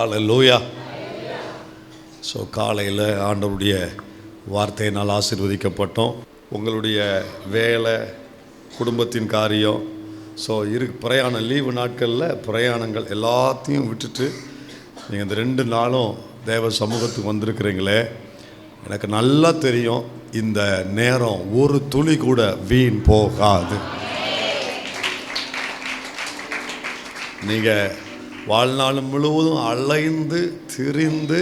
ஹல்லேலூயா. So காலையில் ஆண்டவருடைய வார்த்தையினால் ஆசீர்வதிக்கப்பட்டோம். உங்களுடைய வேலை, குடும்பத்தின் காரியம், ஸோ பிரயாணம், லீவு நாட்களில் பிரயாணங்கள் எல்லாத்தையும் விட்டுட்டு நீங்கள் இந்த 2 நாளும் தேவ சமூகத்துக்கு வந்திருக்கிறீங்களே, எனக்கு நல்லா தெரியும் இந்த நேரம் ஒரு துளி கூட வீண் போகாது. நீங்கள் வாழ்நாள் முழுவதும் அலைந்து திரிந்து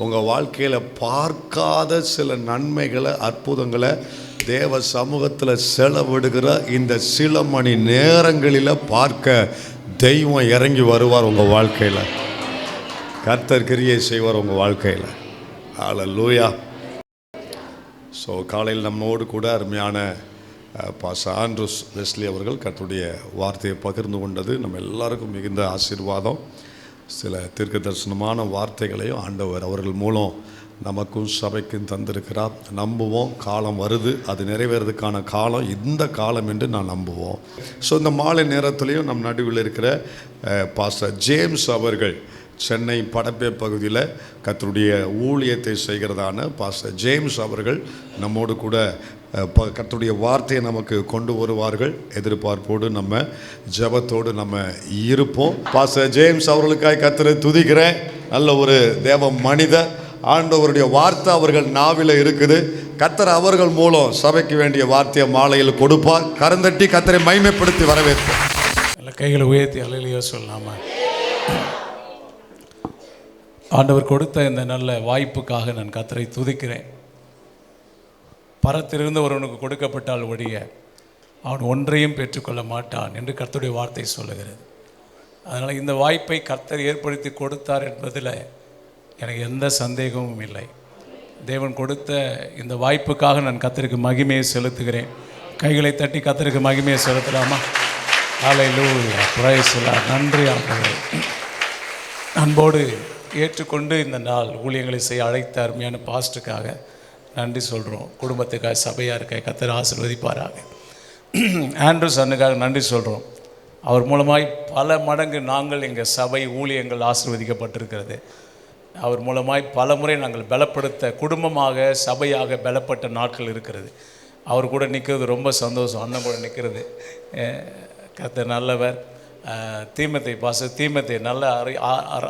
உங்கள் வாழ்க்கையில் பார்க்காத சில நன்மைகளை, அற்புதங்களை தேவ சமூகத்தில் செலவிடுகிற இந்த சில மணி நேரங்களில் பார்க்க தெய்வம் இறங்கி வருவார். உங்கள் வாழ்க்கையில் கர்த்தர் கிரியை செய்வார் உங்கள் வாழ்க்கையில். ஹல்லேலூயா. ஸோ காலையில் நம்மோடு கூட அருமையான பாஸ்டர் ஆண்ட்ரூஸ் வெஸ்லி அவர்கள் கர்த்தருடைய வார்த்தையை பகிர்ந்து கொண்டது நம்ம எல்லாருக்கும் மிகுந்த ஆசீர்வாதம். சில தீர்க்க தரிசனமான வார்த்தைகளையும் ஆண்டவர் அவர்கள் மூலம் நமக்கும் சபைக்கும் தந்திருக்கிறார். நம்புவோம், காலம் வருது, அது நிறைவேறதுக்கான காலம் இந்த காலம் என்று நான் நம்புவோம். ஸோ இந்த மாலை நேரத்துலேயும் நம் நடுவில் இருக்கிற பாஸ்டர் ஜேம்ஸ் அவர்கள் சென்னை படப்பே பகுதியில் கர்த்தருடைய ஊழியத்தை செய்கிறதான பாஸ்டர் ஜேம்ஸ் அவர்கள் நம்மோடு கூட கர்த்தருடைய வார்த்தையை நமக்கு கொண்டு வருவார்கள். எதிர்பார்ப்போடு நம்ம ஜெபத்தோடு நம்ம இருப்போம். பாஸ்டர் ஜேம்ஸ் அவர்களுக்காக கர்த்தரை துதிக்கிறேன். நல்ல ஒரு தேவ மனிதர், ஆண்டவருடைய வார்த்தை அவர்கள் நாவில் இருக்குது. கர்த்தர் அவர்கள் மூலம் சபைக்கு வேண்டிய வார்த்தையை மாலையில் கொடுப்பார். கரந்தட்டி கர்த்தரை மகிமைப்படுத்தி வரவேற்போம். கைகளை உயர்த்தி அல்லேலூயா சொல்லலாமா? ஆண்டவர் கொடுத்த இந்த நல்ல வாய்ப்புக்காக நான் கர்த்தரை துதிக்கிறேன். பரத்திலிருந்து ஒருவனுக்கு கொடுக்கப்பட்டால் ஒழிய அவன் ஒன்றையும் பெற்றுக்கொள்ள மாட்டான் என்று கர்த்தருடைய வார்த்தை சொல்லுகிறது. அதனால் இந்த வாய்ப்பை கர்த்தர் ஏற்படுத்தி கொடுத்தார் என்பதில் எனக்கு எந்த சந்தேகமும் இல்லை. தேவன் கொடுத்த இந்த வாய்ப்புக்காக நான் கர்த்தருக்கு மகிமையை செலுத்துகிறேன். கைகளை தட்டி கர்த்தருக்கு மகிமையை செலுத்தலாமா? ஹல்லேலூயா, பிரைஸ் தி லார்ட். நன்றி ஆண்டவரே. அன்போடு ஏற்றுக்கொண்டு இந்த நாள் ஊழியங்களை செய்ய அழைத்த அருமையான பாஸ்டுக்காக நன்றி சொல்கிறோம். குடும்பத்துக்காக, சபையாருக்காக கர்த்தர் ஆசீர்வதிப்பாராக. ஆண்ட்ரூஸ் அண்ணுக்காக நன்றி சொல்கிறோம். அவர் மூலமாய் பல மடங்கு நாங்கள் எங்கள் சபை ஊழியங்கள் ஆசீர்வதிக்கப்பட்டிருக்கிறது. அவர் மூலமாய் பல முறை நாங்கள் பலப்படுத்த, குடும்பமாக சபையாக பலப்பட்ட நாட்கள் இருக்கிறது. அவர் கூட நிற்கிறது ரொம்ப சந்தோஷம். அண்ணன் கூட நிற்கிறது. கர்த்தர் நல்லவர். தீமத்தை தீமத்தை நல்ல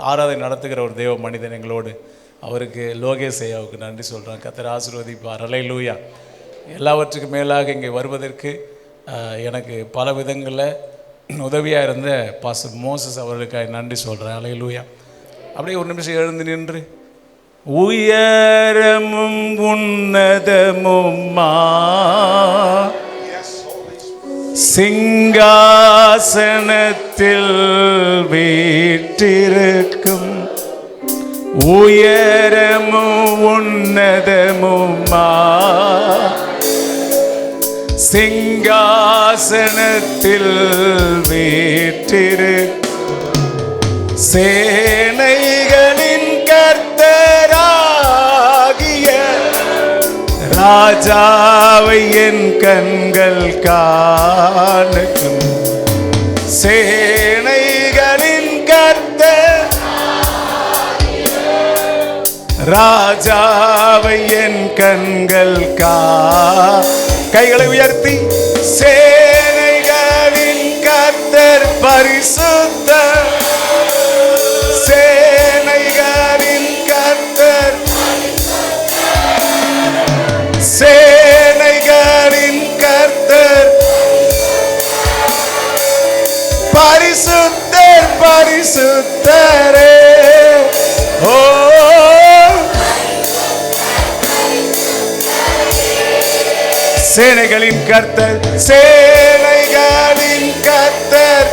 ஆராதனை நடத்துகிற ஒரு தேவ மனிதன் எங்களோடு. அவருக்கு லோகேஷ் ஐயாவுக்கு நன்றி சொல்கிறேன். கர்த்தர் ஆசீர்வதிப்பார். ஹல்லேலூயா. எல்லாவற்றுக்கும் மேலாக இங்கே வருவதற்கு எனக்கு பல விதங்களில் உதவியாக இருந்த பாஸ்டர் மோசஸ் அவர்களுக்காக நன்றி சொல்கிறேன். ஹல்லேலூயா. அப்படியே ஒரு நிமிஷம் எழுந்து நின்று உயரமும் உன்னதமும்மா சிங்காசனத்தில் வீற்றிருக்கும் உயரமும் உன்னதமும்மா சிங்காசனத்தில் வீற்றிருக்கும் சேனைகளின் கர்த்தராகிய ராஜாவை என் கண்கள் காணும். சேனைகளின் கர்த்தர் ராஜாவை என் கண்கள் கைகளை உயர்த்தி சேனைகளின் கர்த்தர் பரிசுத்தர், சேனைகளின் கர்த்தர், சேனைகளின் கர்த்தர் பரிசுத்தர், பரிசுத்தரே. ஓ சேனைகளின் கர்த்தர், சேனைகளின் கர்த்தர்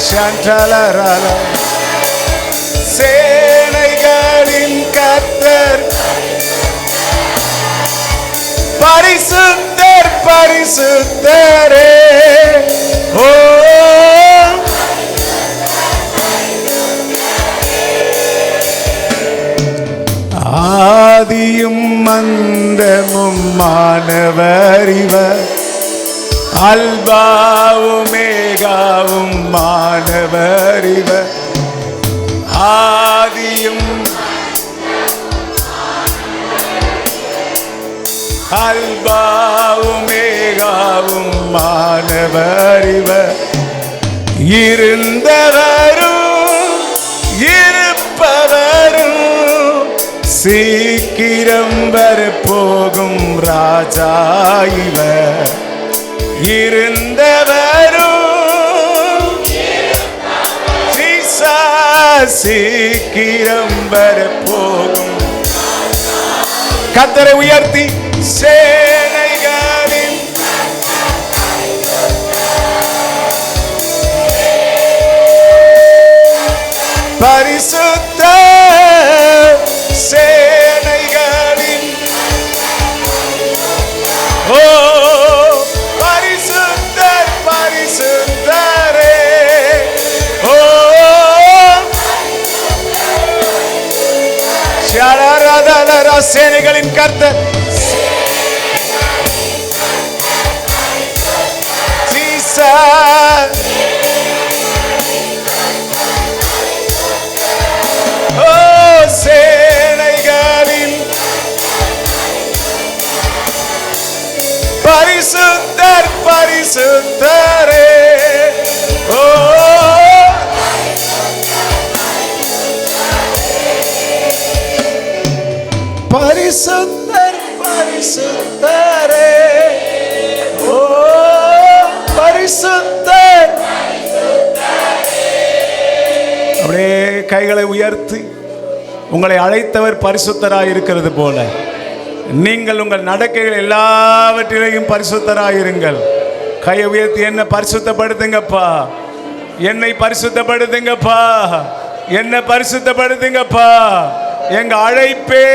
சண்டலரல சேனைகளின் கர்த்தர் பரிசுத்தர், பரிசுத்தரே. ஓ ஆதியும் மந்தமும் மாணவர் இவர், அல்பாவும் மேகாவும் மாணவர் இவர், ஆதியும் அல்பாவும் மேகாவும் மாணவர் இவர், இருந்தவரும் இருப்பவரும் சீக்கிரம் வரப்போகும் ராஜா இவர், இருந்தவரும் சீக்கிரம் வரப்போகும். கர்த்தரை உயர்த்தி சேனைகளின் பரிசுத்த சேனைகளின் ஓ பரிசுத்தர் பரிசுத்தரே ஓ ஷலரதலர சேனைகளின் கர்த்தர் ஜீசஸ் ஓ சேனைகளின் பரிசுத்தர் பரிசுத்தரே ஓ பரிசுத்தர் பரிசுத்தரே ஓ பரிசுத்தர். அப்படியே கைகளை உயர்த்தி உங்களை அழைத்தவர் பரிசுத்தராய் இருக்கிறது போல நீங்கள் உங்கள் நடக்கைகள் எல்லாவற்றிலையும் பரிசுத்தராயிருங்கள். கையை உயர்த்தி என்ன பரிசுத்தப்படுத்துங்கப்பா, என்னை பரிசுத்தப்படுத்துங்கப்பா, என்ன பரிசுத்தப்படுத்துங்கப்பா. எங்க அழைப்பே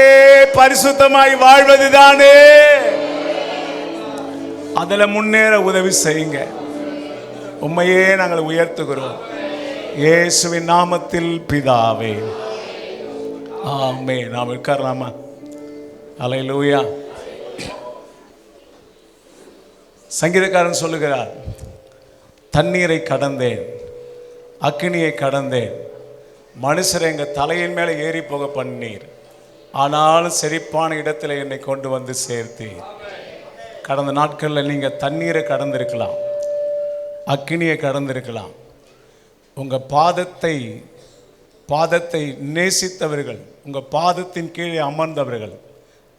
பரிசுத்தமாய் வாழ்வதுதானே, அதுல முன்னேற உதவி செய்யுங்க. உண்மையே நாங்கள் உயர்த்துகிறோம் இயேசுவின் நாமத்தில் பிதாவே, ஆமென். நாம் உட்காரலாமா? அல்லேலூயா. சங்கீதக்காரன் சொல்லுகிறார், தண்ணீரை கடந்தேன், அக்கினியை கடந்தேன், மனுஷரை எங்கள் தலையின் மேலே ஏறி போக பண்ணீர், ஆனாலும் செழிப்பான இடத்துல என்னை கொண்டு வந்து சேர்த்தீர். கடந்த நாட்களில் நீங்கள் தண்ணீரை கடந்திருக்கலாம், அக்கினியை கடந்திருக்கலாம். உங்கள் பாதத்தை நேசித்தவர்கள், உங்கள் பாதத்தின் கீழே அமர்ந்தவர்கள்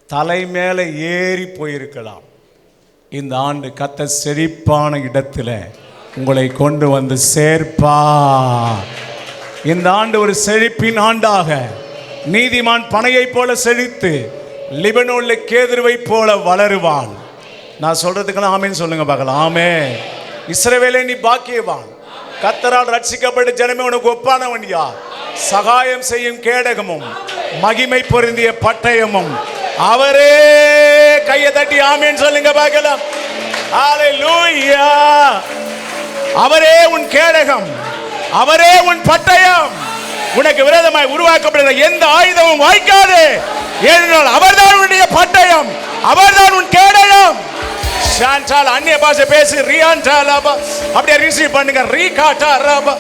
தலை மேலே ஏறி போயிருக்கலாம். இந்த ஆண்டு கர்த்தர் செழிப்பான இடத்துல உங்களை கொண்டு வந்து சேர்ப்பா. இந்த ஆண்டு ஒரு செழிப்பின் ஆண்டாக, நீதிமான் பனையை போல செழித்து லிபனோனில் கேதுருவை போல வளருவான். நான் சொல்றதுக்கெல்லாம் ஆமேன்னு சொல்லுங்க பார்க்கலாம். ஆமே. இஸ்ரவேலே நீ பாக்கியவான், கர்த்தரால் ரட்சிக்கப்பட்ட ஜனமே உனக்கு ஒப்பானவன் யார்? சகாயம் செய்யும் கேடகமும் மகிமை பொருந்திய பட்டயமும் அவரே. கையை தட்டி ஆமேன்னு சொல்லுங்க பார்க்கலாம். ஹல்லேலூயா. அவரே உன் கேடகம், அவரே உன் பட்டயம். உனக்கு விரோதமாய் உருவாக்கப்படுகிற எந்த ஆயுதமும் வாய்க்காது. ஏனென்றால் அவர்தான் உன்னுடைய பட்டயம், அவர்தான் உன் கேடயம். ஷான்டால் அந்நிய பாஷை பேசி ரியான்டாலாபா அப்படியே ரிசீவ் பண்ணுங்க. ரீகாட்டா ராபா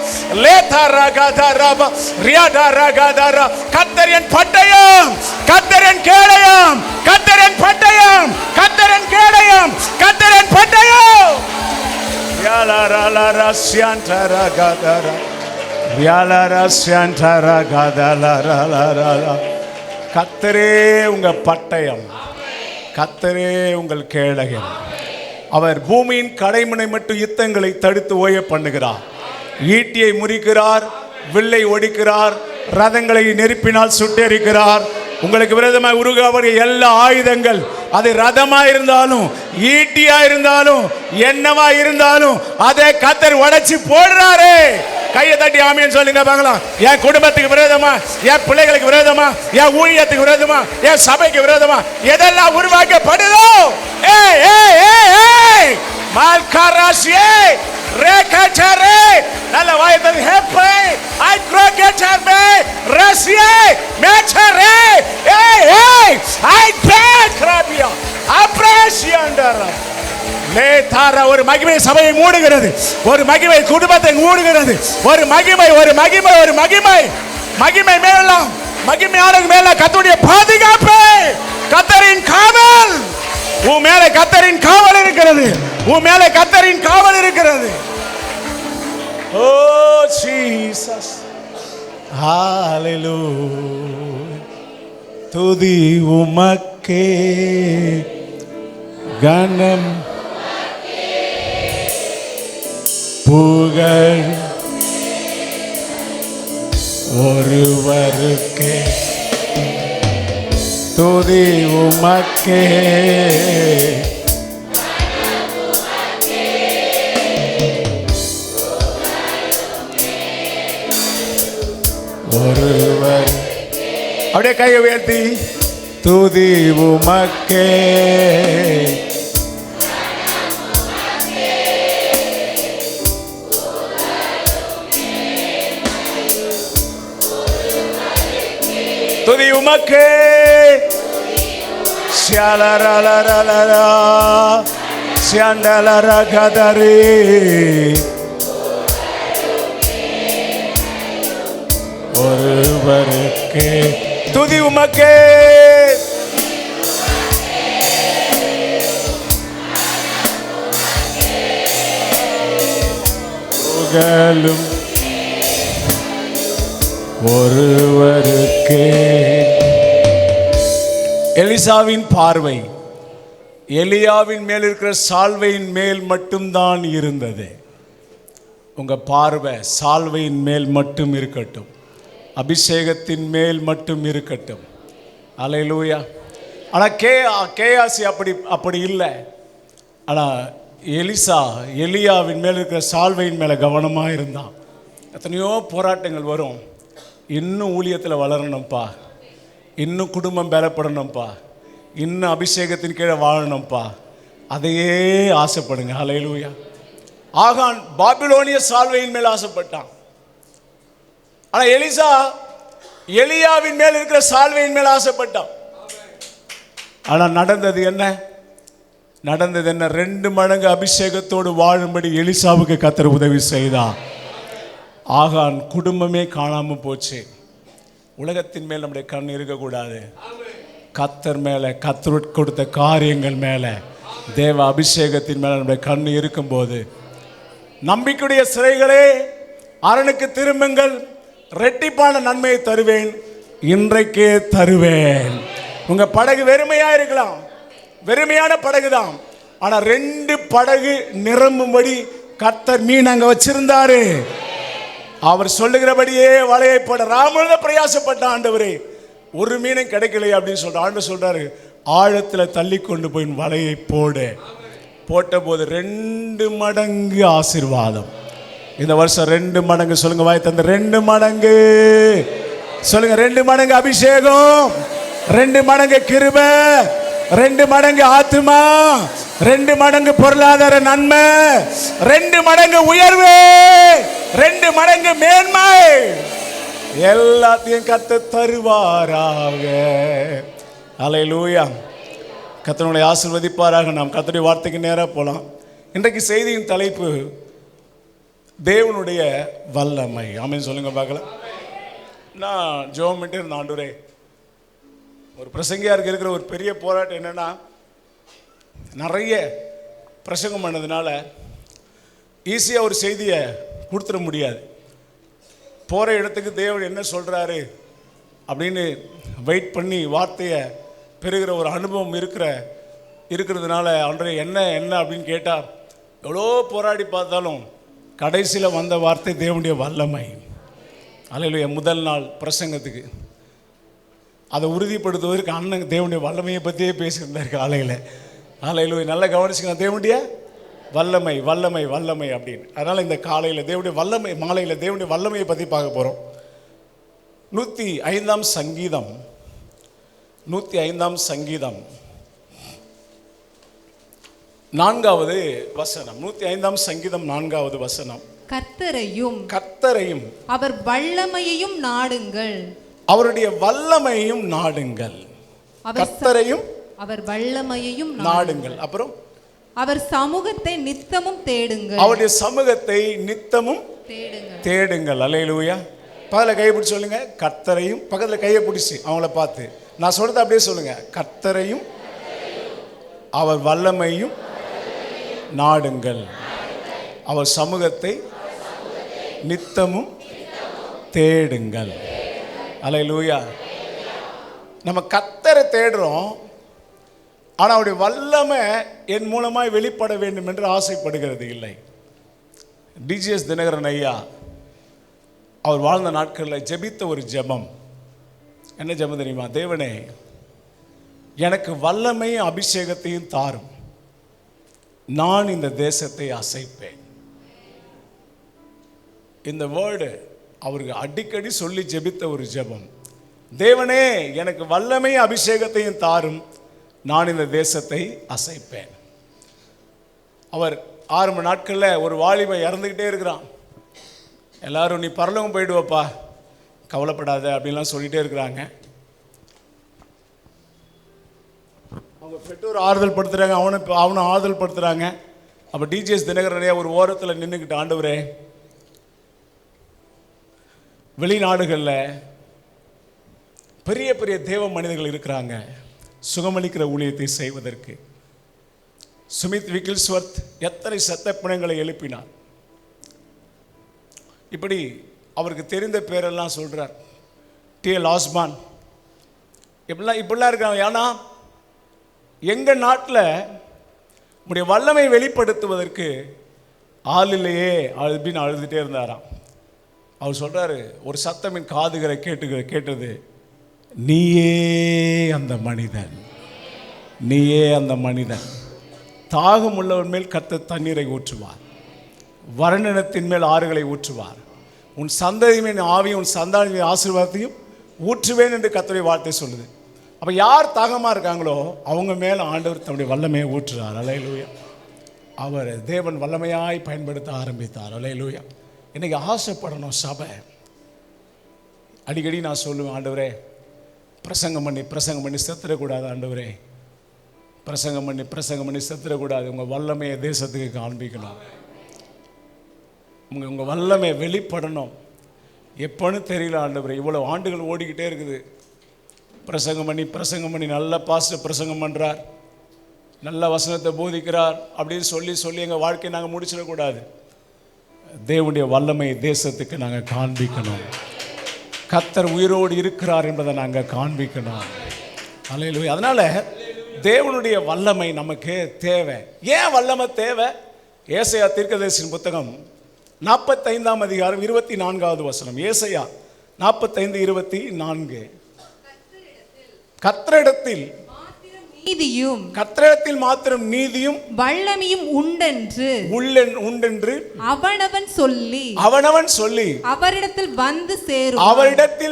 லேதா ராகாதா ராபா ரியாடா ராகாதாரா. கர்த்தரின் பட்டயம், கர்த்தரின் கேடயம், கர்த்தரின் பட்டயம், கர்த்தரின் கேடயம், கர்த்தரின் பட்டயம். யாலாரா ரஷ்யான்டா ராகாதாரா யாலாரா ஷான்டா ராகாதாலாரா. கர்த்தரே உங்க பட்டயம், கர்த்தரே உங்கள் கேடகம். அவர் பூமியின் கடைமுனை மட்டும் யுத்தங்களை தடுத்து ஓய பண்ணுகிறார். ஈட்டியை முறிக்கிறார், வில்லை ஒடிக்கிறார், ரதங்களை நெருப்பினால் சுட்டெரிக்கிறார். உங்களுக்கு விரோதமாய் உருவாகிற எல்லா ஆயுதங்கள், அது ரதமா இருந்தாலும் ஈட்டியா இருந்தாலும் என்னவா இருந்தாலும் அதை கர்த்தர் உடைச்சு போடுறாரு. கையை தட்டி ஆமேன்னு சொல்லுங்க பார்க்கலாம். என் குடும்பத்துக்கு விரோதமா, என் பிள்ளைகளுக்கு விரோதமா, என் ஊழியத்துக்கு விரோதமா, என் சபைக்கு விரோதமா எதெல்லாம் உருவாக்கப்படுதோ, ஏய் ஏய் ஏய் ஏய் மால்காராசியே ரேகச்சரே நல்ல வாயத்தை ஹெப்பே ஐ க்ரோகச்சர்மே ரசியே மேச்சரே ஏய் ஏய் ஐ பேக்ராபியா அப்ரேஷியண்டர் லேதா ஒரு மகிமை சபையை மூடுகிறது, ஒரு மகிமை குடும்பத்தை மூடுகிறது, ஒரு மகிமை ஒரு மகிமை ஒரு மகிமை. மகிமை மேலாம், மகிமையான மேல கர்த்தருடைய பாதுகாப்பு, கர்த்தரின் காவல். உன் மேல கர்த்தரின் காவல் இருக்கிறது, உன் மேல கர்த்தரின் காவல் இருக்கிறது. ஓ ஜீசஸ், ஹalleluya. துதி உமக்கே, கனம் புகழ் ஒருவருக்கே. துதி உமக்கே, ஒருவர். அப்படியே கையை உயர்த்தி துதி உமக்கே, துதி உமக்கே. ஷலரலரலரா ஷண்டலரகதரி ஒருவருக்கே. துதி உமக்கே, புகழும் ஒருவருக்கே. எலிசாவின் பார்வை எலியாவின் மேல் இருக்கிற சால்வையின் மேல் மட்டும்தான் இருந்தது. உங்க பார்வை சால்வையின் மேல் மட்டும் இருக்கட்டும், அபிஷேகத்தின் மேல் மட்டும் இருக்கட்டும். அல்லேலூயா. ஆனால் கேயாசி அப்படி இல்லை. ஆனால் எலிசா எலியாவின் மேல் இருக்கிற சால்வையின் மேலே கவனமாக இருந்தான். எத்தனையோ போராட்டங்கள் வரும், இன்னும் ஊழியத்தில் வளரணும்ப்பா, இன்னும் குடும்பம் பலப்படணும்ப்பா, இன்னும் அபிஷேகத்தின் கீழே வாழணும்ப்பா, அதையே ஆசைப்படுங்க. அல்லேலூயா. ஆகான் பாபிலோனிய சால்வையின் மேல் ஆசைப்பட்டான். ஆனால் எலிசா எலியாவின் மேல் இருக்கிற சால்வையின் மேல் ஆசைப்பட்டான். ஆனால் நடந்தது என்ன? 2 மடங்கு அபிஷேகத்தோடு வாழும்படி எலிசாவுக்கு கர்த்தர் உதவி செய்தார். ஆகான் குடும்பமே காணாம போச்சு. உலகத்தின் மேல் நம்முடைய கண் இருக்கக்கூடாது. கர்த்தர் மேலே, கர்த்தர் கொடுத்த காரியங்கள் மேலே, தேவ அபிஷேகத்தின் மேலே நம்முடைய கண் இருக்கும்போது, நம்பிக்கையுடைய சிறைகளே அரணுக்கு திரும்புங்கள், ரெட்டிப்பான நன்மையை தருவேன், இன்றைக்கே தருவேன். உங்க படகு வெறுமையா இருக்கலாம், வெறுமையான படகு தான். ஆனா 2 படகு நிரம்பும்படி கர்த்தர் மீன் அங்க வச்சிருந்தாரு. அவர் சொல்லுகிறபடியே வலையை போட ராமன் பிரயாசப்பட்ட ஆண்டவரே, ஒரு மீனும் கிடைக்கலையே அப்படின்னு சொல்ற ஆண்டவர் சொல்றாரு, ஆழத்துல தள்ளி கொண்டு போய் வலையை போட்ட போது 2 மடங்கு ஆசீர்வாதம். இந்த வருஷம் 2 மடங்கு சொல்லுங்க, வாய் தந்து 2 மடங்கு சொல்லுங்க. 2 மடங்கு அபிஷேகம், 2 மடங்கு கிருபை, 2 மடங்கு ஆத்துமா, 2 மடங்கு பொருளாதார நன்மை, 2 மடங்கு உயர்வு, 2 மடங்கு மேன்மை, எல்லாத்தையும் கர்த்தர் தருவாராக. அல்லேலூயா. கர்த்தருடைய ஆசீர்வதிப்பாராக. நாம் கர்த்தருடைய வார்த்தைக்கு நேராக போகலாம். இன்றைக்கு செய்தியின் தலைப்பு தேவனுடைய வல்லமை. ஆமென் சொல்லுங்க பார்க்கலாம். நான் ஜெபம் பண்ணிட்டு இருந்த ஆண்டவரே, ஒரு பிரசங்கியாருக்கு இருக்கிற ஒரு பெரிய போராட்டம் என்னன்னா, நிறைய பிரசங்கம் பண்ணதுனால ஈஸியாக ஒரு செய்தியை கொடுத்துட முடியாது. போகிற இடத்துக்கு தேவன் என்ன சொல்கிறாரு அப்படின்னு வெயிட் பண்ணி வார்த்தையை பெறுகிற ஒரு அனுபவம் இருக்கிறதுனால ஆண்டவரே என்ன அப்படின்னு கேட்டால், எவ்வளோ போராடி பார்த்தாலும் கடைசியில் வந்த வார்த்தை தேவனுடைய வல்லமை. அல்லேலூயா. முதல் நாள் பிரசங்கத்துக்கு அதை உறுதிப்படுத்துவதற்கு அண்ணன் தேவனுடைய வல்லமையை பற்றியே பேசியிருந்தார் காலையில். அல்லேலூயா. நல்லா கவனிச்சுக்கலாம், தேவனுடைய வல்லமை வல்லமை வல்லமை அப்படின்னு. அதனால் இந்த காலையில் தேவனுடைய வல்லமை, மாலையில் தேவனுடைய வல்லமையை பற்றி பார்க்க போகிறோம். 105ஆம் சங்கீதம் 105ஆம் சங்கீதம் 4வது வசனம். 105ஆம் சங்கீதம் 4வது வசனம். கர்த்தரையும் அவர் வல்லமையையும் நாடுங்கள். அவருடைய வல்லமையையும் நாடுங்கள். கர்த்தரையும் அவர் வல்லமையையும் நாடுங்கள். அப்புறம் அவர் சமூகத்தை நித்தமும் தேடுங்கள். அவருடைய சமூகத்தை நித்தமும் தேடுங்கள். தேடுங்கள். அல்லேலூயா. பக்கத்தில் கையை பிடிச்சி சொல்லுங்க, கர்த்தரையும். பக்கத்தில் கையை பிடிச்சி அவங்கள பார்த்து நான் சொல்றது அப்படியே சொல்லுங்க, கர்த்தரையும் அவர் வல்லமையும் நாடுங்கள், அவர் சமூகத்தை நித்தமும் தேடுங்கள். அல்லேலூயா. நம்ம கர்த்தரை தேடுறோம், ஆனால் அவருடைய வல்லமை என் மூலமாய் வெளிப்பட வேண்டும் என்று ஆசைப்படுகிறது இல்லை. டிஜிஎஸ் தினகரன் ஐயா அவர் வாழ்ந்த நாட்களில் ஜெபித்த ஒரு ஜெபம் என்ன ஜெபம் தெரியுமா? தேவனே, எனக்கு வல்லமையும் அபிஷேகத்தையும் தாரும், நான் இந்த தேசத்தை அசைப்பேன். இந்த வேர்டு அவருக்கு அடிக்கடி சொல்லி ஜெபித்த ஒரு ஜெபம். தேவனே, எனக்கு வல்லமையும் அபிஷேகத்தையும் தாரும், நான் இந்த தேசத்தை அசைப்பேன். அவர் ஆரம்ப நாட்களில் ஒரு வாலிபன் இறந்துக்கிட்டே இருக்கிறான். எல்லாரும் நீ பரலோகம் போயிடுவப்பா, கவலைப்படாத அப்படின்லாம் சொல்லிகிட்டே இருக்கிறாங்க. அவங்க பெற்றோர் ஆறுதல் படுத்துகிறாங்க, அவனை ஆறுதல் படுத்துகிறாங்க. அப்போ டிஜிஎஸ் தினகரனே ஒரு ஓரத்தில் நின்றுக்கிட்டு, ஆண்டவரே, வெளிநாடுகளில் பெரிய பெரிய தேவ மனிதர்கள் இருக்கிறாங்க சுகமளிக்கிற ஊழியத்தை செய்வதற்கு. சுமித் விக்கில்ஸ்வர்த் எத்தனை சத்த பிணங்களை எழுப்பினார். இப்படி அவருக்கு தெரிந்த பேரெல்லாம் சொல்கிறார். டிஎல் ஆஸ்மான் இப்படிலாம் இருக்காங்க. ஏன்னா எங்கள் நாட்டில் உடைய வல்லமை வெளிப்படுத்துவதற்கு ஆள் இல்லையே அப்படின்னு அழுதுகிட்டே இருந்தாராம். அவர் சொல்கிறாரு, ஒரு சத்தம் என் காதுகளை கேட்டது, நீயே அந்த மனிதன், நீயே அந்த மனிதன். தாகம் உள்ளவன் மேல் கர்த்தர் தண்ணீரை ஊற்றுவார், வறண்டினத்தின் மேல் ஆறுகளை ஊற்றுவார், உன் சந்ததியின் ஆவியும் உன் சந்தானியின் ஆசீர்வாதத்தையும் ஊற்றுவேன் என்று கர்த்தருடைய வார்த்தை சொல்லுது. அப்போ யார் தாகமாக இருக்காங்களோ அவங்க மேலே ஆண்டவர் தன்னுடைய வல்லமையை ஊற்றுறார். அல்லேலூயா. அவர் தேவன் வல்லமையாய் பயன்படுத்த ஆரம்பித்தார். அல்லேலூயா. இன்றைக்கி ஆசைப்படணும் சபை. அடிக்கடி நான் சொல்லுவேன், ஆண்டவரே, பிரசங்கம் பண்ணி செத்துடக்கூடாது. ஆண்டவரே, பிரசங்கம் பண்ணி செத்துடக்கூடாது. உங்கள் வல்லமையை தேசத்துக்கு காண்பிக்கணும், உங்கள் வல்லமையை வெளிப்படணும். எப்போன்னு தெரியல ஆண்டவரே, இவ்வளோ ஆண்டுகள் ஓடிக்கிட்டே இருக்குது. பிரசங்கம் பண்ணி நல்ல பாஸ்டர் பிரசங்கம் பண்ணுறார், நல்ல வசனத்தை போதிக்கிறார் அப்படின்னு சொல்லி எங்கள் வாழ்க்கையை நாங்கள் முடிச்சிடக்கூடாது. தேவனுடைய வல்லமை தேசத்துக்கு நாங்கள் காண்பிக்கணும். கர்த்தர் உயிரோடு இருக்கிறார் என்பதை நாங்கள் காண்பிக்கணும். அல்லேலூயா. அதனால் தேவனுடைய வல்லமை நமக்கு தேவை. ஏன் வல்லமை தேவை? ஏசாயா தீர்க்கதரிசியின் புத்தகம் 45ஆம் அதிகாரம் 24வது வசனம். ஏசாயா 45:24. கர்த்தரிடத்தில் மாத்திரம் நீதியும் வல்லமையும் உண்டென்று அவனவன் சொல்லி அவரிடத்தில்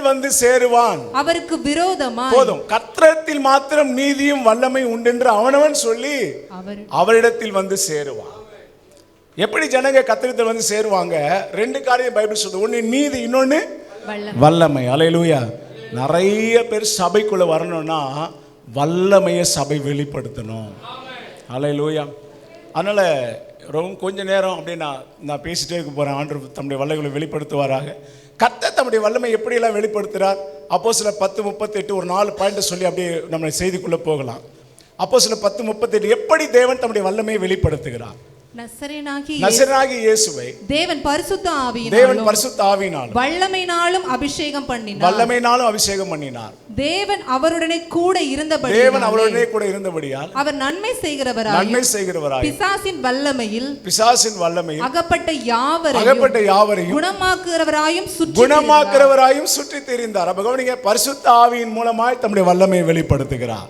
வந்து சேருவான். அவருக்கு விரோதமாய் போதும். கர்த்தரிடத்தில் மாத்திரம் நீதியும் வல்லமை உண்டென்று அவனவன் சொல்லி அவரிடத்தில் வந்து சேருவான். எப்படி ஜனங்க கர்த்தரிடத்தில் வந்து சேருவாங்க? ரெண்டு காரியம் பைபிள் சொல்லுது. ஒன்று நீதி, இன்னொன்று வல்லமை. அல்லேலூயா. நிறைய பேர் சபைக்குள்ள வரணும்னா வல்லமையை சபை வெளிப்படுத்தணும். அல்லேலூயா. அதனால் ரொம்ப கொஞ்ச நேரம் அப்படியே நான் பேசிட்டே இருக்க போகிறேன். ஆண்டவர் தம்முடைய வல்லமைகளை வெளிப்படுத்துவாராக. கர்த்தர் தம்முடைய வல்லமை எப்படியெல்லாம் வெளிப்படுத்துகிறார்? அப்போஸ்தலர் 10:38 ஒரு 4 பாயிண்ட் சொல்லி அப்படியே நம்ம செய்திக்குள்ளே போகலாம். அப்போஸ்தலர் 10:38 எப்படி தேவன் தம்முடைய வல்லமையை வெளிப்படுத்துகிறார்? நசரேயனாகிய இயேசுவை தேவன் பரிசுத்த ஆவியினாலும் வல்லமையினாலும் அபிஷேகம் பண்ணினார். தேவன் அவருடனே கூட இருந்தபடியால் அவர் நன்மை செய்கிறவராய் பிசாசின் வல்லமையில் அகப்பட்ட யாவரையும் குணமாக்குறவராயும் சுற்றி திரிந்தார். அப்ப கவனிங்க, பரிசுத்த ஆவியின் மூலமாய் தம்முடைய வல்லமையை வெளிப்படுத்துகிறார்.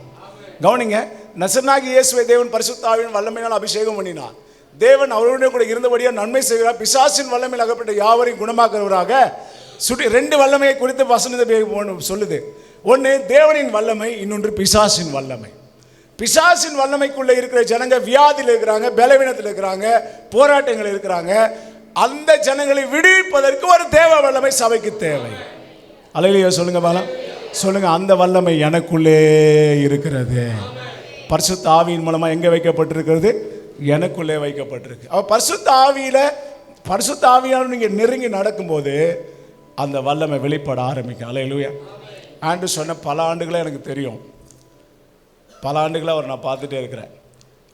கவனிங்க, நசரேயனாகிய இயேசுவை தேவன் பரிசுத்த ஆவியின் வல்லமையினால் அபிஷேகம் பண்ணினார். தேவன் அவருடைய கூட இருந்தபடியாக நன்மை செய்கிறார். பிசாசின் வல்லமையில் அகப்பட்ட யாவரையும் குணமாக்குறவராக சுற்றி. ரெண்டு வல்லமையை குறித்து வசனத்தை சொல்லுது. ஒன்று தேவனின் வல்லமை, இன்னொன்று பிசாசின் வல்லமை. பிசாசின் வல்லமைக்குள்ள இருக்கிற ஜனங்க வியாதியில் இருக்கிறாங்க, பலவீனத்தில் இருக்கிறாங்க, போராட்டங்கள் இருக்கிறாங்க. அந்த ஜனங்களை விடுவிப்பதற்கு ஒரு தேவ வல்லமை சபைக்கு தேவை. அல்லேலூயா. சொல்லுங்க பாலா, சொல்லுங்க. அந்த வல்லமை எனக்குள்ளே இருக்கிறது. பரிசுத்த ஆவியின் மூலமா எங்க வைக்கப்பட்டிருக்கிறது? எனக்குள்ளே வைக்கப்பட்டிருக்கு. அவ பரிசுத்த ஆவியானவர் நீங்க நெருங்கி நடக்கும்போது அந்த வல்லமை வெளிப்பட ஆரம்பிக்கும். அல்லேலூயா. ஆண்டு சொன்ன பல ஆண்டுகளே எனக்கு தெரியும். பல ஆண்டுகளை அவர் நான் பார்த்துட்டே இருக்கிறேன்.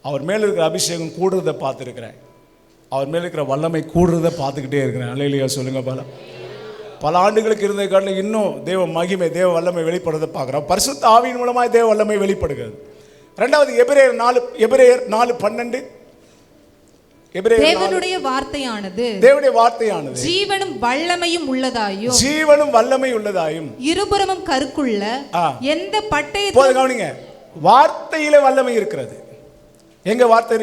அவர் மேலே இருக்கிற அபிஷேகம் கூடுறதை பார்த்துருக்கிறேன். அவர் மேலே இருக்கிற வல்லமை கூடுறதை பார்த்துக்கிட்டே இருக்கிறேன். அல்லேலூயா சொல்லுங்க. பல ஆண்டுகளுக்கு இருந்த காட்டில் இன்னும் தேவ மகிமை, தேவ வல்லமை வெளிப்படுறதை பார்க்குறோம். பரிசுத்த ஆவியின் மூலமாக தேவ வல்லமை வெளிப்படுகிறது. ரெண்டாவது எபிரேயர் 4:12. தேவனுடைய வார்த்தையானது ஜீவனும் வல்லமையும் உள்ளதாயும் இருபுறமும் கருக்குள்ள எந்த பட்டயத்தை கவனிங்க. வார்த்தையில வல்லமை இருக்கிறது. எங்க வார்த்தை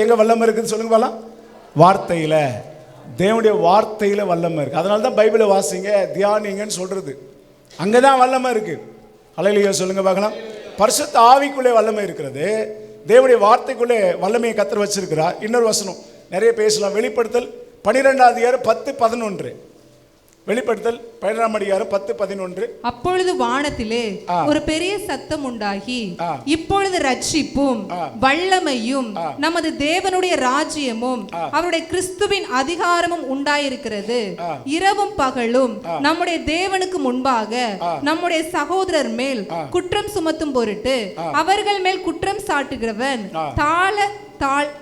எங்க வல்லமை இருக்குன்னு சொல்லுங்க பாலாம். வார்த்தையில, தேவனுடைய வார்த்தையில வல்லமை இருக்கு. அதனால தான் பைபிளை வாசிங்க, தியானிங்கன்னு சொல்றது. அங்கதான் வல்லமை இருக்கு. அல்லேலூயா சொல்லுங்க பார்க்கலாம். பரிசுத்த ஆவிக்குள்ளே வல்லமை இருக்கிறது. தேவனுடைய வார்த்தைக்குள்ளே வல்லமையை கர்த்தர் வச்சிருக்கிறார். இன்னொரு வசனம் நிறைய பேசலாம். வெளிப்படுத்தல் 12:10-11. வெளிப்படுத்தல் 12:10-11. அப்பொழுது வானத்திலே ஒரு பெரிய சத்தம் உண்டாகி, இப்பொழுது ரட்சிப்பும் வல்லமையும் நமது தேவனுடைய ராஜ்யமும் அவருடைய கிறிஸ்துவின் அதிகாரமும் உண்டாயிருக்கிறது. இரவும் பகலும் நம்முடைய தேவனுக்கு முன்பாக நம்முடைய சகோதரர் மேல் குற்றம் சுமத்தும் பொருட்டு அவர்கள் மேல் குற்றம் சாட்டுகிறவன்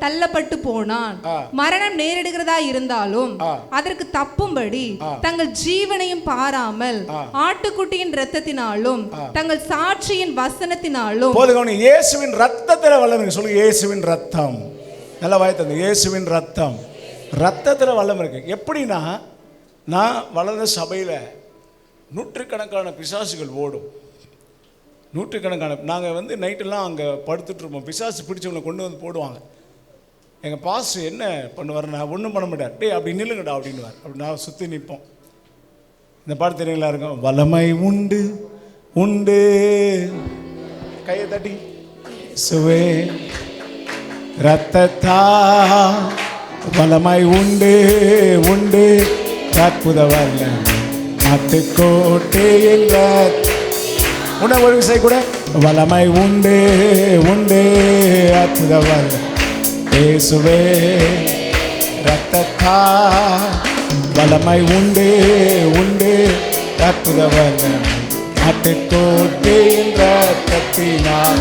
தள்ளப்பட்டு போனான். மரணம் நேரிடுகிறதா இருந்தாலும் அதற்கு தப்பும்படி தங்கள் ஜீவனையும் பாராமல் ஆட்டுக்குட்டியின் இரத்தத்தினாலும் தங்கள் சாட்சியின் வசனத்தினாலும். இயேசுவின் இரத்தத்தில வல்லமை. சொல்லுங்க, இயேசுவின் இரத்தம். நல்லா வாய்த்தது. இயேசுவின் இரத்தம், இரத்தத்தில வல்லமை இருக்கு. எப்படின்னா, நான் வளர்ந்த சபையில நூற்றுக்கணக்கான பிசாசுகள் ஓடும். நூற்றுக்கணக்கான நாங்கள் நைட்டெல்லாம் அங்கே படுத்துட்ருப்போம். பிசாசு பிடிச்சவங்களை கொண்டு வந்து போடுவாங்க. எங்கள் பாஸ்டர் என்ன பண்ணுவார், நான் ஒன்றும் பண்ண மாட்டார். டே அப்படி நில்லுங்கடா அப்படின்னுவார். அப்படி நான் சுற்றி நிற்போம். இந்த பாட்டு தெரியுங்களா இருக்கும். வல்லமை உண்டு உண்டு, கையை தட்டி சுவே ரத்தத்தா வல்லமை உண்டு உண்டு, அற்புத வல்ல நாட்டுக்கோட்டையில் ஒரு விஷயம் கூட வல்லமை உண்டு உண்டு, அற்புத வல்ல இயேசுவே ரத்தத்தா வல்லமை உண்டு உண்டு, அற்புத வல்ல நாட்டுக்கோட்டையின் ரத்தத்தினால்.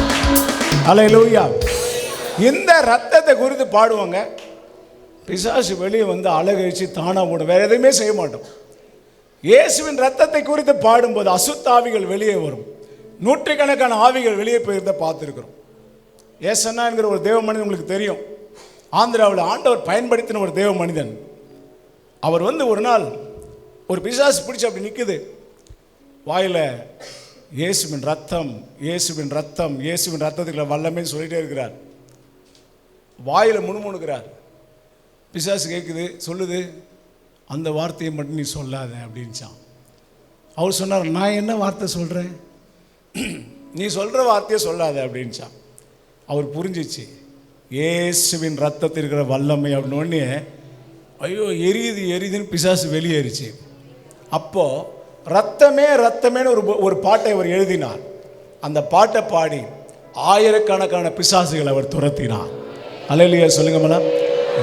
அல்லேலூயா. இந்த ரத்தத்தை குறித்து பாடுவாங்க. பிசாசு வெளியே வந்து அழகழிச்சு தானா போடும். வேற எதுவுமே செய்ய மாட்டோம். இயேசுவின் ரத்தத்தை குறித்து பாடும்போது அசுத்த ஆவிகள் வெளியே வரும். நூற்றுக்கணக்கான ஆவிகள் வெளியே போயிருந்த பார்த்துருக்கிறோம். ஏசன்னா என்கிற ஒரு தேவ மனிதன் உங்களுக்கு தெரியும். ஆந்திராவில் ஆண்டவர் பயன்படுத்தின ஒரு தேவ மனிதன். அவர் ஒரு நாள் ஒரு பிசாசு பிடிச்சி அப்படி நிற்குது. வாயில் இயேசுவின் ரத்தம், இயேசுவின் ரத்தம், இயேசுவின் ரத்தத்துக்குள்ள வல்லமே சொல்லிட்டே இருக்கிறார். வாயில் முணுமுணுக்கிறார். பிசாசு கேட்குது, சொல்லுது, அந்த வார்த்தையை மட்டும் நீ சொல்லாத அப்படின்ச்சான். அவர் சொன்னார், நான் என்ன வார்த்தை சொல்கிறேன், நீ சொல்கிற வார்த்தையை சொல்லாத அப்படின்ச்சான். அவர் புரிஞ்சிச்சு, இயேசுவின் ரத்தத்தில் இருக்கிற வல்லமை அப்படின்னோடனே ஐயோ எரியுது எரியுதுன்னு பிசாசு வெளியேறிச்சு. அப்போது ரத்தமே ரத்தமேன்னு ஒரு பாட்டை அவர் எழுதினார். அந்த பாட்டை பாடி ஆயிரக்கணக்கான பிசாசுகளை அவர் துரத்தினார். அல்லேலூயா சொல்லுங்க மேடம்.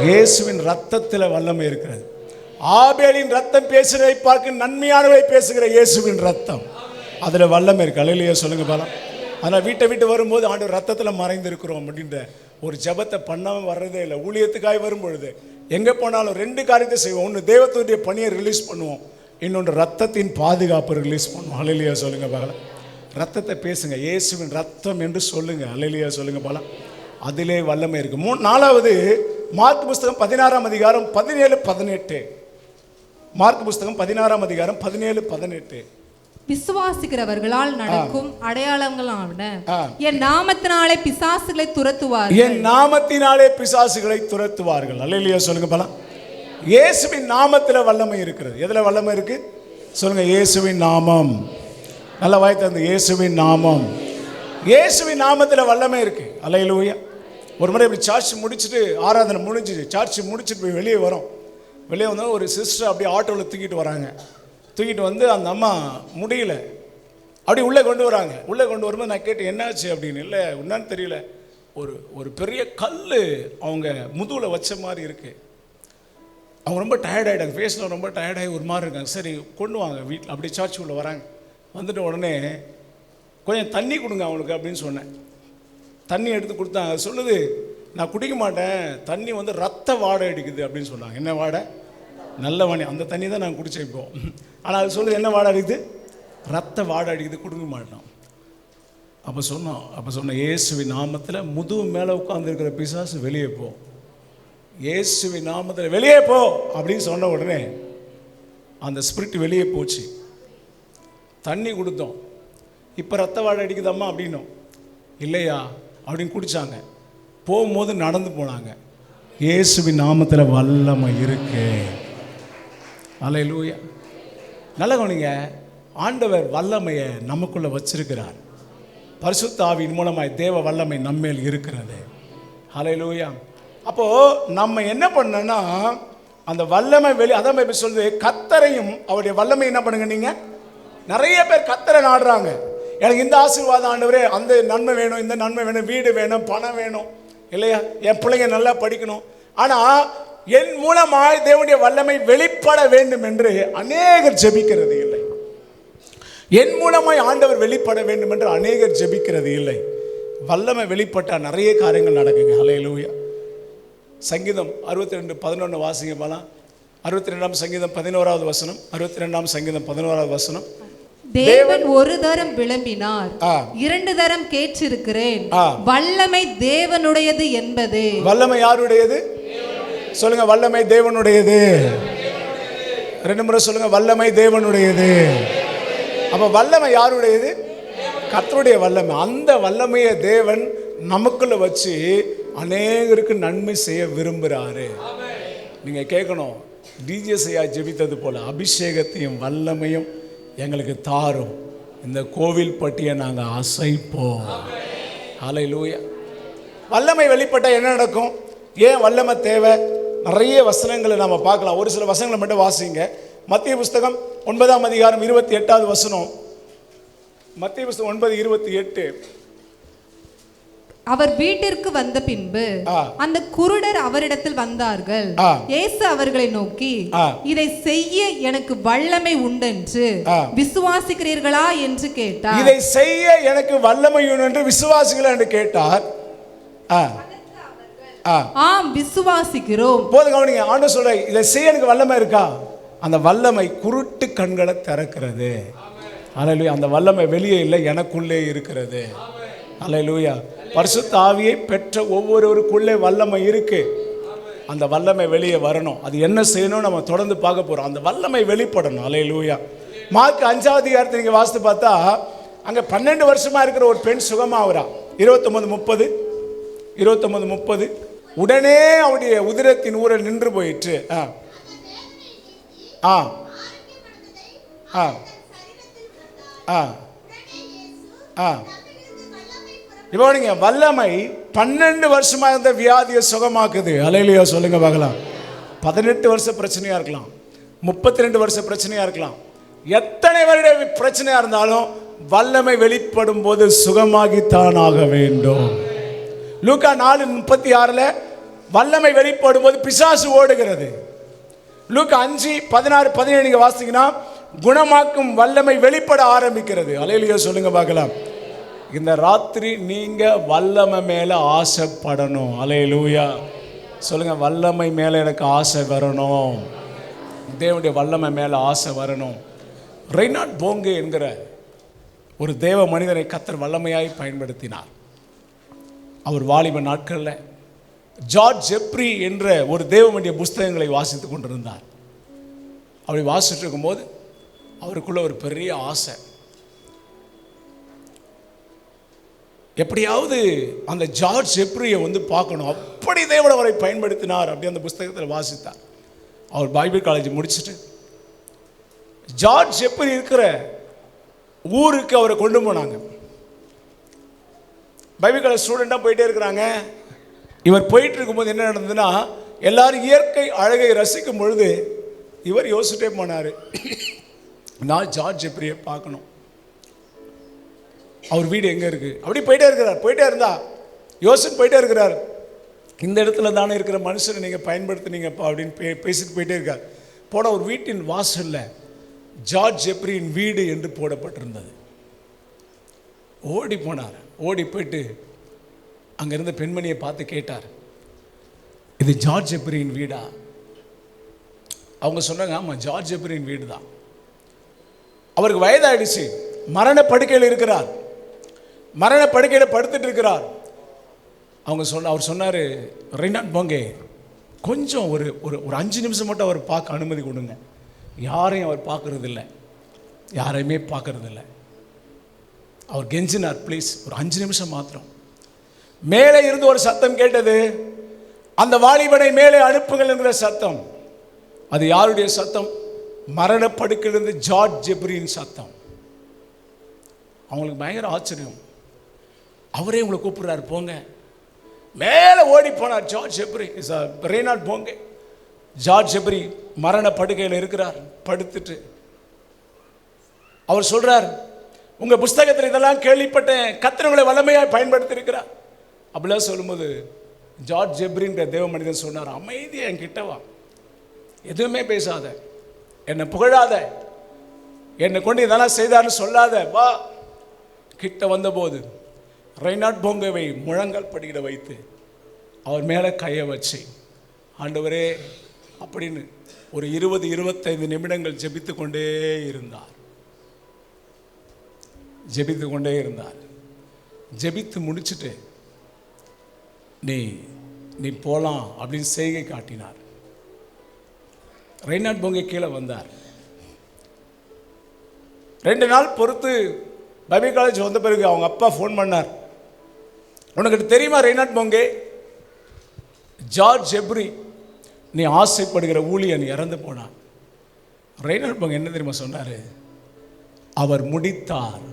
இயேசுவின் ரத்தத்தில் வல்லமை இருக்கிறது. ஆபேலின் ரத்தம் பேசுகிறதை பார்க்க நன்மையானவை பேசுகிற இயேசுவின் ரத்தம், அதில் வல்லமை இருக்கு. அல்லேலூயா சொல்லுங்க மேடம். ஆனால் வீட்டை விட்டு வரும்போது ஆண்டவர் ரத்தத்தில் மறைந்திருக்கிறோம் அப்படின்ற ஒரு ஜபத்தை பண்ணாமல் வர்றதே இல்லை. ஊழியத்துக்காக வரும்பொழுது எங்கே போனாலும் ரெண்டு காரியத்தை செய்வோம். ஒன்று தெய்வத்துடைய பணியை ரிலீஸ் பண்ணுவோம், இன்னொன்று ரத்தத்தின் பாதுகாப்பு ரிலீஸ் பண்ணுவோம். அல்லேலூயா சொல்லுங்க பாக்கலாம். ரத்தத்தை பேசுங்க, இயேசுவின் ரத்தம் என்று சொல்லுங்க. அல்லேலூயா சொல்லுங்க பாலாம். அதிலே வல்லமை இருக்கு. நாலாவது மார்க் புஸ்தகம் 16ஆம் அதிகாரம் 17-18. மார்க் புஸ்தகம் 16ஆம் அதிகாரம் 17-18. விசுவாசிக்கிறவர்களால் நடக்கும் அடையாளங்களான என் நாமத்தினாலே பிசாசுகளை துரத்துவார்கள். என் நாமத்தினாலே பிசாசுகளை துரத்துவார்கள். அல்லேலூயா சொல்லுங்க பாலாம். இயேசுவின் நாமத்தில் வல்லமை இருக்கிறது. எதில் வல்லமை இருக்கு சொல்லுங்க? இயேசுவின் நாமம். நல்ல வாய் தந்து இயேசுவின் நாமம். இயேசுவின் நாமத்தில் வல்லமை இருக்கு. அல்லேலூயா. ஒரு முறை இப்படி சர்ச் முடிச்சுட்டு, ஆராதனை முடிஞ்சிச்சு, சர்ச் முடிச்சுட்டு போய் வெளியே வரோம். வெளியே வந்தால் ஒரு சிஸ்டர் அப்படியே ஆட்டோவில் தூக்கிட்டு வராங்க. தூக்கிட்டு வந்து அந்த அம்மா முடியல, அப்படி உள்ளே கொண்டு வராங்க. உள்ளே கொண்டு வரும்போது நான் கேட்டேன், என்னாச்சு அப்படின்னு. இல்லை என்னன்னு தெரியல, ஒரு பெரிய கல் அவங்க முதுகில் வச்ச மாதிரி இருக்குது. அவங்க ரொம்ப டயர்டாகிட்டாங்க, ஃபேஸில் ரொம்ப டயர்டாகி ஒரு மாதிரி இருக்காங்க. சரி கொண்டு வாங்க வீட்டில், அப்படி சர்ச்சுக்குள்ளே வராங்க. வந்துட்டு உடனே கொஞ்சம் தண்ணி கொடுங்க அவங்களுக்கு அப்படின்னு சொன்னேன். தண்ணி எடுத்து கொடுத்தாங்க. சொல்லுது, நான் குடிக்க மாட்டேன், தண்ணி வந்து ரத்த வாடை அடிக்குது அப்படின்னு சொன்னாங்க. என்ன வாடை? நல்ல வாணி, அந்த தண்ணி தான் நான் குடித்தேன் இப்போ. ஆனால் அது சொல்லுது என்ன வாடை அடிக்குது? ரத்த வாடை அடிக்குது, கொடுக்க மாட்டோம். அப்போ சொன்னோம் இயேசுவின் நாமத்தில் முதுகு மேலே உட்காந்துருக்கிற பிசாசு வெளியே போ, இயேசுவின் நாமத்தில் வெளியே போ அப்படின்னு சொன்ன உடனே அந்த ஸ்பிரிட் வெளியே போச்சு. தண்ணி கொடுத்தோம். இப்போ ரத்த வாடை அடிக்குதம்மா அப்படின்னோம். இல்லையா அப்படின்னு குடித்தாங்க. போகும்போது நடந்து போனாங்க. இயேசுவின் நாமத்தில் வல்லமை இருக்கு. அல்லேலூயா. நல்ல கவனிங்க, ஆண்டவர் வல்லமையை நமக்குள்ளே வச்சிருக்கிறார். பரிசுத்த ஆவியின் மூலமாய் தேவ வல்லமை நம்மேல் இருக்கிறது. அல்லேலூயா. அப்போது நம்ம என்ன பண்ணோன்னா அந்த வல்லமை அதான் இப்போ சொல்லுது, கர்த்தரையும் அவருடைய வல்லமை என்ன பண்ணுங்க. நீங்கள் நிறைய பேர் கர்த்தரை நாடுறாங்க. எனக்கு இந்த ஆசீர்வாதம் ஆண்டவரே, அந்த நன்மை வேணும், இந்த நன்மை வேணும், வீடு வேணும், பணம் வேணும், இல்லையா, என் பிள்ளைங்க நல்லா படிக்கணும். ஆனால் என் மூலமாய் தேவனுடைய வல்லமை வெளிப்பட வேண்டும் என்று அநேகர் ஜெபிக்கிறது இல்லை. என் மூலமாய் ஆண்டவர் வெளிப்பட வேண்டும் என்று அநேகர் ஜெபிக்கிறது இல்லை. வல்லமை வெளிப்பட்டால் நிறைய காரியங்கள் நடக்குங்க. அல்லேலூயா. சங்கீதம் 62:11 வாசிங்க போலாம். 62ஆம் சங்கீதம் 11வது வசனம். 62ஆம் சங்கீதம் 11வது வசனம். தேவன் ஒரு தரம் விளம்பினார், 2 தரம் கேட்டிருக்கிறேன், வல்லமை தேவனுடையது என்பது. வல்லமை யாருடையது சொல்லுங்க? வல்லமை தேவனுடையது. 2 முறை சொல்லுங்க, வல்லமை தேவனுடையது. அப்ப வல்லமை யாருடையது? கர்த்தருடைய வல்லமை. அந்த வல்லமையை தேவன் நமக்குள்ள வச்சு அநேகருக்கு நன்மை செய்ய விரும்புகிறாரு. நீங்க கேட்கணும், டிஜேசையா ஜெபித்தது போல அபிஷேகத்தையும் வல்லமையும் எங்களுக்கு தாரும், இந்த கோவில் பட்டியை நாங்கள் அசைப்போம். ஹல்லேலூயா. வல்லமை வெளிப்பட்டால் என்ன நடக்கும்? ஏன் வல்லமை தேவை? நிறைய வசனங்களை நம்ம பார்க்கலாம். ஒரு சில வசனங்களை மட்டும் வாசிங்க. மத்திய புஸ்தகம் 9ஆம் அதிகாரம் 28வது வசனம். மத்திய புஸ்தகம் 9:28. அவர் வீட்டிற்கு வந்த பின்பு அந்த குருடர் அவரிடத்தில் வந்தார்கள். இயேசு அவர்களை நோக்கி, இதை செய்ய எனக்கு வல்லமை உண்டென்று விசுவாசிக்கிறீர்களா என்று கேட்டார். இதை செய்ய எனக்கு வல்லமை உண்டு என்று விசுவாசிக்கிறீர்களா என்று கேட்டார். ஆம் விசுவாசிக்கிறோம். போது கவனிங்க, ஆண்டவர் சொல்ற, இதை செய்ய எனக்கு வல்லமை இருக்கா? அந்த வல்லமை குருட்டு கண்களை திறக்கிறது. அல்லேலூயா. அந்த வல்லமை வெளியே இல்லை, எனக்குள்ளே இருக்கிறது. அல்லேலூயா. பரிசுத்த ஆவியை பெற்ற ஒவ்வொருவருக்குள்ளே வல்லமை இருக்கு. அந்த வல்லமை வெளியே வரணும். அது என்ன செய்யணும் நம்ம தொடர்ந்து பார்க்க போறோம். அந்த வல்லமை வெளிப்படணும். அல்லேலூயா. மார்க் 5ஆம் அதிகாரத்தை நீங்க வாசித்து பார்த்தா அங்க 12 வருஷமா இருக்கிற ஒரு பெண் சுகமாகிறா. 29:30 உடனே அவருடைய உதிரத்தின் ஊரல் நின்று போயிற்று. இப்போ நீங்க வல்லமை 12 வருஷமா இருந்த வியாதியை சுகமாக்குது. அல்லேலூயா சொல்லுங்க பார்க்கலாம். 18 வருஷ பிரச்சனையா இருக்கலாம், 32 வருஷ பிரச்சனையா இருக்கலாம், எத்தனை வருட பிரச்சனையா இருந்தாலும் வல்லமை வெளிப்படும் போது சுகமாகித்தான் ஆக வேண்டும். லூக்கா 4:36 வல்லமை வெளிப்படும் போது பிசாசு ஓடுகிறது. லூக்கா 5:16-17 நீங்க வாசிங்கன்னா குணமாக்கும் வல்லமை வெளிப்பட ஆரம்பிக்கிறது. அல்லேலூயா சொல்லுங்க பார்க்கலாம். இந்த ராத்திரி நீங்க வல்லமை மேல ஆசைப்படணும். அல்லேலூயா சொல்லுங்க. வல்லமை மேல எனக்கு ஆசை வரணும். தேவனுடைய வல்லமை மேல ஆசை வரணும். ரெய்னார்ட் போங்கே என்கிற ஒரு தேவ மனிதனை கர்த்தர் வல்லமையாய் பயன்படுத்தினார். அவர் வாலிப நாட்களில் ஜார்ஜ் ஜெப்ரி என்ற ஒரு தேவனுடைய புஸ்தகங்களை வாசித்து கொண்டிருந்தார். அப்படி வாசிட்டு இருக்கும்போது அவருக்குள்ள ஒரு பெரிய ஆசை, எப்படியாவது அந்த ஜார்ஜ் ஜெப்ரியை பார்க்கணும். அப்படி தேவன் அவரை பயன்படுத்தினார். அப்படி அந்த புஸ்தகத்தில் வாசித்தார். அவர் பைபிள் காலேஜ் முடிச்சுட்டு ஜார்ஜ் ஜெப்ரி இருக்கிற ஊருக்கு அவரை கொண்டு போனாங்க. பைபிள் காலேஜ் ஸ்டூடெண்டாக போயிட்டே இருக்கிறாங்க. இவர் போயிட்டு இருக்கும்போது என்ன நடந்ததுன்னா, எல்லாரும் இயற்கை அழகை ரசிக்கும் பொழுது இவர் யோசிச்சுட்டே போனார், நான் ஜார்ஜ் ஜெப்ரியை பார்க்கணும், அவர் வீடு எங்கே இருக்குது. அப்படி போயிட்டே இருக்கிறார். போயிட்டே இருந்தா யோசிச்சு போயிட்டே இருக்கிறார். இந்த இடத்துல தானே இருக்கிற மனுஷனை நீங்கள் பயன்படுத்தினீங்கப்பா அப்படின்னு பேசிட்டு போயிட்டே இருக்கார். போன ஒரு வீட்டின் வாசலில் ஜார்ஜ் ஜெப்ரியின் வீடு என்று போடப்பட்டிருந்தது. ஓடி போனார். ஓடி போயிட்டு அங்கே இருந்த பெண்மணியை பார்த்து கேட்டார், இது ஜார்ஜ் ஜெப்ரியின் வீடா? அவங்க சொன்னாங்க, ஆமாம் ஜார்ஜ் ஜெப்ரியின் வீடு தான். அவருக்கு வயதாயிடுச்சு, மரண படுக்கையில் இருக்கிறார், மரண படுக்கையில் படுத்துட்டு இருக்கிறார். அவர் சொன்னார், ரெய்னாட் போங்கே கொஞ்சம் ஒரு ஒரு ஒரு 5 நிமிஷம் மட்டும் அவர் பார்க்க அனுமதி கொடுங்க. யாரையும் அவர் பார்க்கறதில்ல, யாரையுமே பார்க்கறதில்ல. அவர் கெஞ்சினார், ப்ளீஸ் ஒரு 5 நிமிஷம் மாத்திரம். மேலே இருந்து ஒரு சத்தம் கேட்டது, அந்த வாலிபனை மேலே அனுப்புங்கள் என்கிற சத்தம். அது யாருடைய சத்தம்? மரணப்படுக்கையிலிருந்து ஜார்ஜ் ஜெப்ரியின் சத்தம். அவங்களுக்கு பயங்கர ஆச்சரியம். அவரே உங்களை கூப்பிடுறாரு, போங்க. மேலே ஓடி போனார் ஜார்ஜ் ஜெப்ரி. ரெய்னாட் போங்கே. ஜார்ஜ் ஜெப்ரி மரண படுக்கையில் இருக்கிறார், படுத்துட்டு. அவர் சொல்றார், உங்க புஸ்தகத்தில் இதெல்லாம் கேள்விப்பட்டேன், கர்த்தர் உங்களை வல்லமையாக பயன்படுத்தி இருக்கிறார். அப்படிலாம் சொல்லும்போது ஜார்ஜ் ஜெப்ரின்ற தேவ மனிதன் சொன்னார், அமைதியா என்கிட்ட வா, எதுவுமே பேசாத, என்னை புகழாத, என்னை கொண்டு இதெல்லாம் செய்தார்னு சொல்லாத, வா. கிட்ட வந்தபோது ரெய்னாட் போங்கேவை முழங்கால் படிக்கிட வைத்து அவர் மேலே கையை வச்சு, ஆண்டவரே அப்படின்னு ஒரு 20-25 நிமிடங்கள் ஜெபித்து கொண்டே இருந்தார். ஜெபித்து கொண்டே இருந்தார். ஜெபித்து முடிச்சுட்டு நீ போகலாம் அப்படின்னு செய்கை காட்டினார். ரெய்னாட் போங்கே கீழே வந்தார். 2 நாள் பொறுத்து பைபிள் காலேஜ் வந்த பிறகு அவங்க அப்பா ஃபோன் பண்ணார், உனக்கு தெரியுமா ரெய்னாட் போங்கே, ஜார்ஜ் ஜெப்ரி நீ ஆசைப்படுகிற ஊழியன் இறந்து போனான். ரெய்னாட் போங்கே என்ன தெரியுமா சொன்னார்? அவர் முடித்தார்,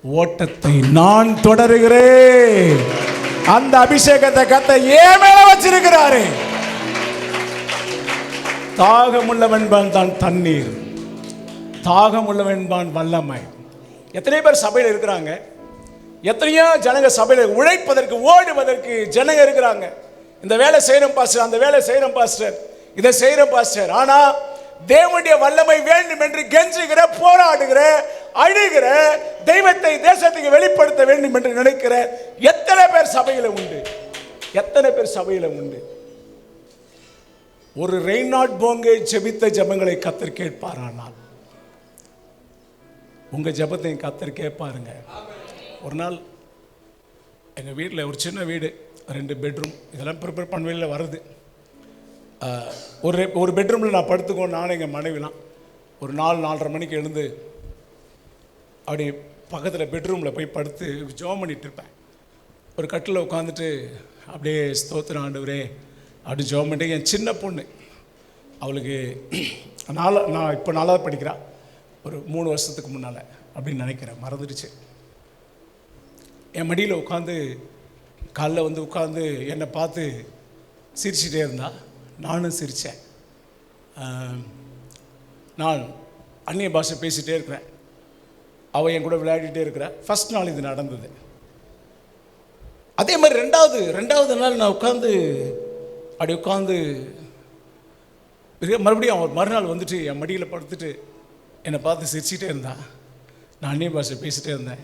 ஓட்டத்தை நான் தொடருகிறேன். அந்த அபிஷேகத்தை கர்த்தர் ஏன் மேல வச்சிருக்கிறாரு. தாகமுள்ளவன்பான் தான் தண்ணீர், தாகமுள்ளவன்பான் வல்லமை. எத்தனை பேர் சபையில் இருக்கிறாங்க, எத்தனையோ ஜனங்க சபையில் உழைப்பதற்கு ஓடுவதற்கு ஜனங்க இருக்கிறாங்க. இந்த வேலை செய்யறோம் பாஸ்டர், அந்த வேலை செய்யறோம் பாஸ்டர், இதை செய்யறோம் பாஸ்டர். ஆனா தேவனுடைய வல்லமை வேண்டும் என்று கெஞ்சுகிற, போராடுகிற, அழுகிற, தெய்வத்தை தேசத்துக்கு வெளிப்படுத்த வேண்டும் என்று நினைக்கிற எத்தனை பேர் சபையில உண்டு, எத்தனை பேர் சபையில உண்டு. ஒரு ரெய்னாட் போங்கே ஜெபித்த ஜெபங்களை கர்த்தர் கேட்பாரானால் உங்க ஜெபத்தையும் கர்த்தர் கேட்பாருங்க. ஒரு நாள் எங்கள் வீட்டில் ஒரு சின்ன வீடு, 2 பெட்ரூம், இதெல்லாம் ப்ரிப்பேர் பண்ண வருது. ஒரு பெட்ரூமில் நான் படுத்துக்கோன்னு நானும் எங்கள் மனைவிலாம் ஒரு 4-4:30 மணிக்கு எழுந்து அப்படி பக்கத்தில் பெட்ரூமில் போய் படுத்து ஜெபம் பண்ணிட்டு இருப்பேன். ஒரு கட்டில் உட்காந்துட்டு அப்படியே ஸ்தோத்திரம் ஆண்டவரே அப்படி ஜெபம் பண்ணிட்டு, என் சின்ன பொண்ணு அவளுக்கு நான் இப்போ 4வது படிக்கிறா, ஒரு 3 வருஷத்துக்கு முன்னால் அப்படின்னு நினைக்கிறேன், மறந்துடுச்சு. என் மடியில் உட்காந்து காலைல வந்து உட்காந்து என்னை பார்த்து சிரிச்சிட்டே இருந்தா, நானும் சிரித்தேன். நான் அந்நிய பாஷை பேசிகிட்டே இருக்கிறேன், அவள் என் கூட விளையாடிட்டே இருக்கிறேன். ஃபஸ்ட் நாள் இது நடந்தது. அதே மாதிரி ரெண்டாவது நாள் நான் உட்காந்து அப்படி உட்காந்து மறுபடியும் அவன் மறுநாள் வந்துட்டு என் மடியில் படுத்துட்டு என்னை பார்த்து சிரிச்சிட்டே இருந்தான். நான் அந்நிய பாஷை பேசிகிட்டே இருந்தேன்,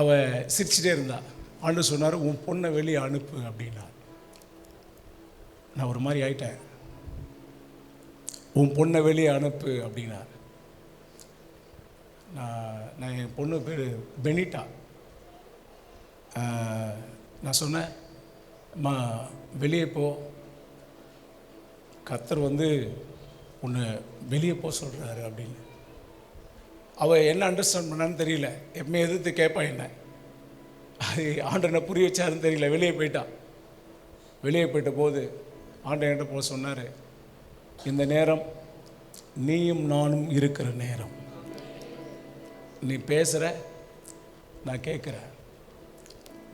அவள் சிரிச்சிட்டே இருந்தா. ஆண்டவர் சொன்னார், உன் பொண்ணை வெளியே அனுப்பு அப்படின்னார். நான் ஒரு மாதிரி ஆயிட்டேன். உன் பொண்ணை வெளியே அனுப்பு அப்படின்னார். நான் என் பொண்ணு பேர் பெனிட்டா. நான் சொன்னேன், அம்மா வெளியே போ, கர்த்தர் வந்து உன்னை வெளியே போக சொல்கிறாரு அப்படின்னு. அவள் என்ன அண்டர்ஸ்டாண்ட் பண்ணான்னு தெரியல, எப்பவுமே எதிர்த்து கேட்பான் என்ன, அது ஆண்டவர் என்ன புரிய வச்சாருன்னு தெரியல. வெளியே போயிட்டான். வெளியே போயிட்ட போது ஆண்டவர் என்கிட்ட போக சொன்னார், இந்த நேரம் நீயும் நானும் இருக்கிற நேரம், நீ பேசுகிற, நான் கேட்குறேன்.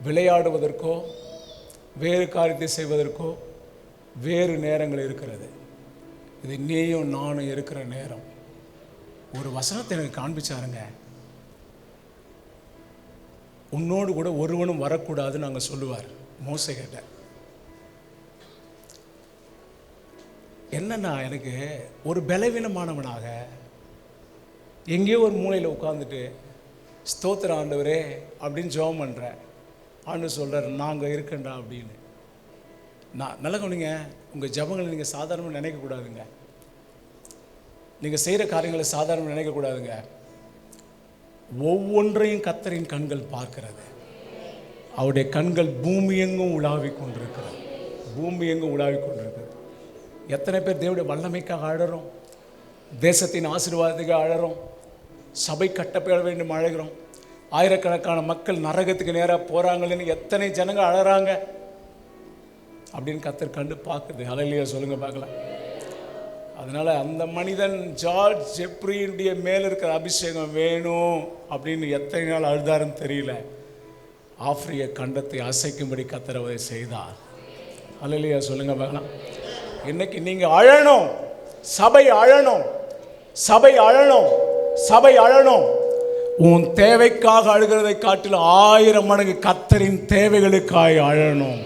விளையாடுவதற்கோ வேறு காரியத்தை செய்வதற்கோ வேறு நேரங்கள் இருக்கிறது, இது நீயும் நானும் இருக்கிற நேரம். ஒரு வசனத்தை எனக்கு காண்பிச்சாருங்க. உன்னோடு கூட ஒருவனும் வரக்கூடாதுன்னு நாங்கள் சொல்லுவார் மோசே கிட்ட. என்னன்னா, எனக்கு ஒரு பலவீனமானவனாக எங்கேயோ ஒரு மூலையில் உட்காந்துட்டு ஸ்தோத்திர ஆண்டவரே அப்படின்னு ஜெபம் பண்ணுறேன். ஆண்டவர் சொல்கிறார், நாங்கள் இருக்கேன்டா அப்படின்னு. நான் நல்ல கவனிங்க, உங்கள் ஜெபங்களை நீங்கள் சாதாரணமாக நினைக்கக்கூடாதுங்க. நீங்கள் செய்கிற காரியங்களை சாதாரணமாக நினைக்கக்கூடாதுங்க. ஒவ்வொன்றையும் கர்த்தரின் கண்கள் பார்க்கிறது. அவருடைய கண்கள் பூமி எங்கும் உலாவிக் கொண்டிருக்கிறது. பூமி எங்கும் உலாவிக் கொண்டிருக்கிறது. எத்தனை பேர் தேவனுடைய வல்லமைக்காக அழறோம், தேசத்தின் ஆசீர்வாதத்துக்காக அழறோம், சபை கட்டப்பட வேண்டும் அழகிறோம். ஆயிரக்கணக்கான மக்கள் நரகத்துக்கு நேராக போகிறாங்களேன்னு எத்தனை ஜனங்க அழறாங்க அப்படின்னு கர்த்தர் கண்டு பார்க்குது. ஹல்லேலூயா சொல்லுங்க பார்க்கலாம். அதனால் அந்த மனிதன் ஜார்ஜ் ஜெப்ரியுடைய மேலே இருக்கிற அபிஷேகம் வேணும் அப்படின்னு எத்தனை நாள் அழுதாருன்னு தெரியல. ஆப்பிரிய கண்டத்தை அசைக்கும்படி கர்த்தர் அதை செய்தார். ஹல்லேலூயா சொல்லுங்க பார்க்கலாம். இன்னைக்கு நீங்கள் அழணும், சபை அழணும், சபை அழணும், சபை அழணும். உன் தேவைக்காக அழுகிறதை காட்டிலும் 1000 மடங்கு கர்த்தரின் தேவைகளுக்காக அழணும்.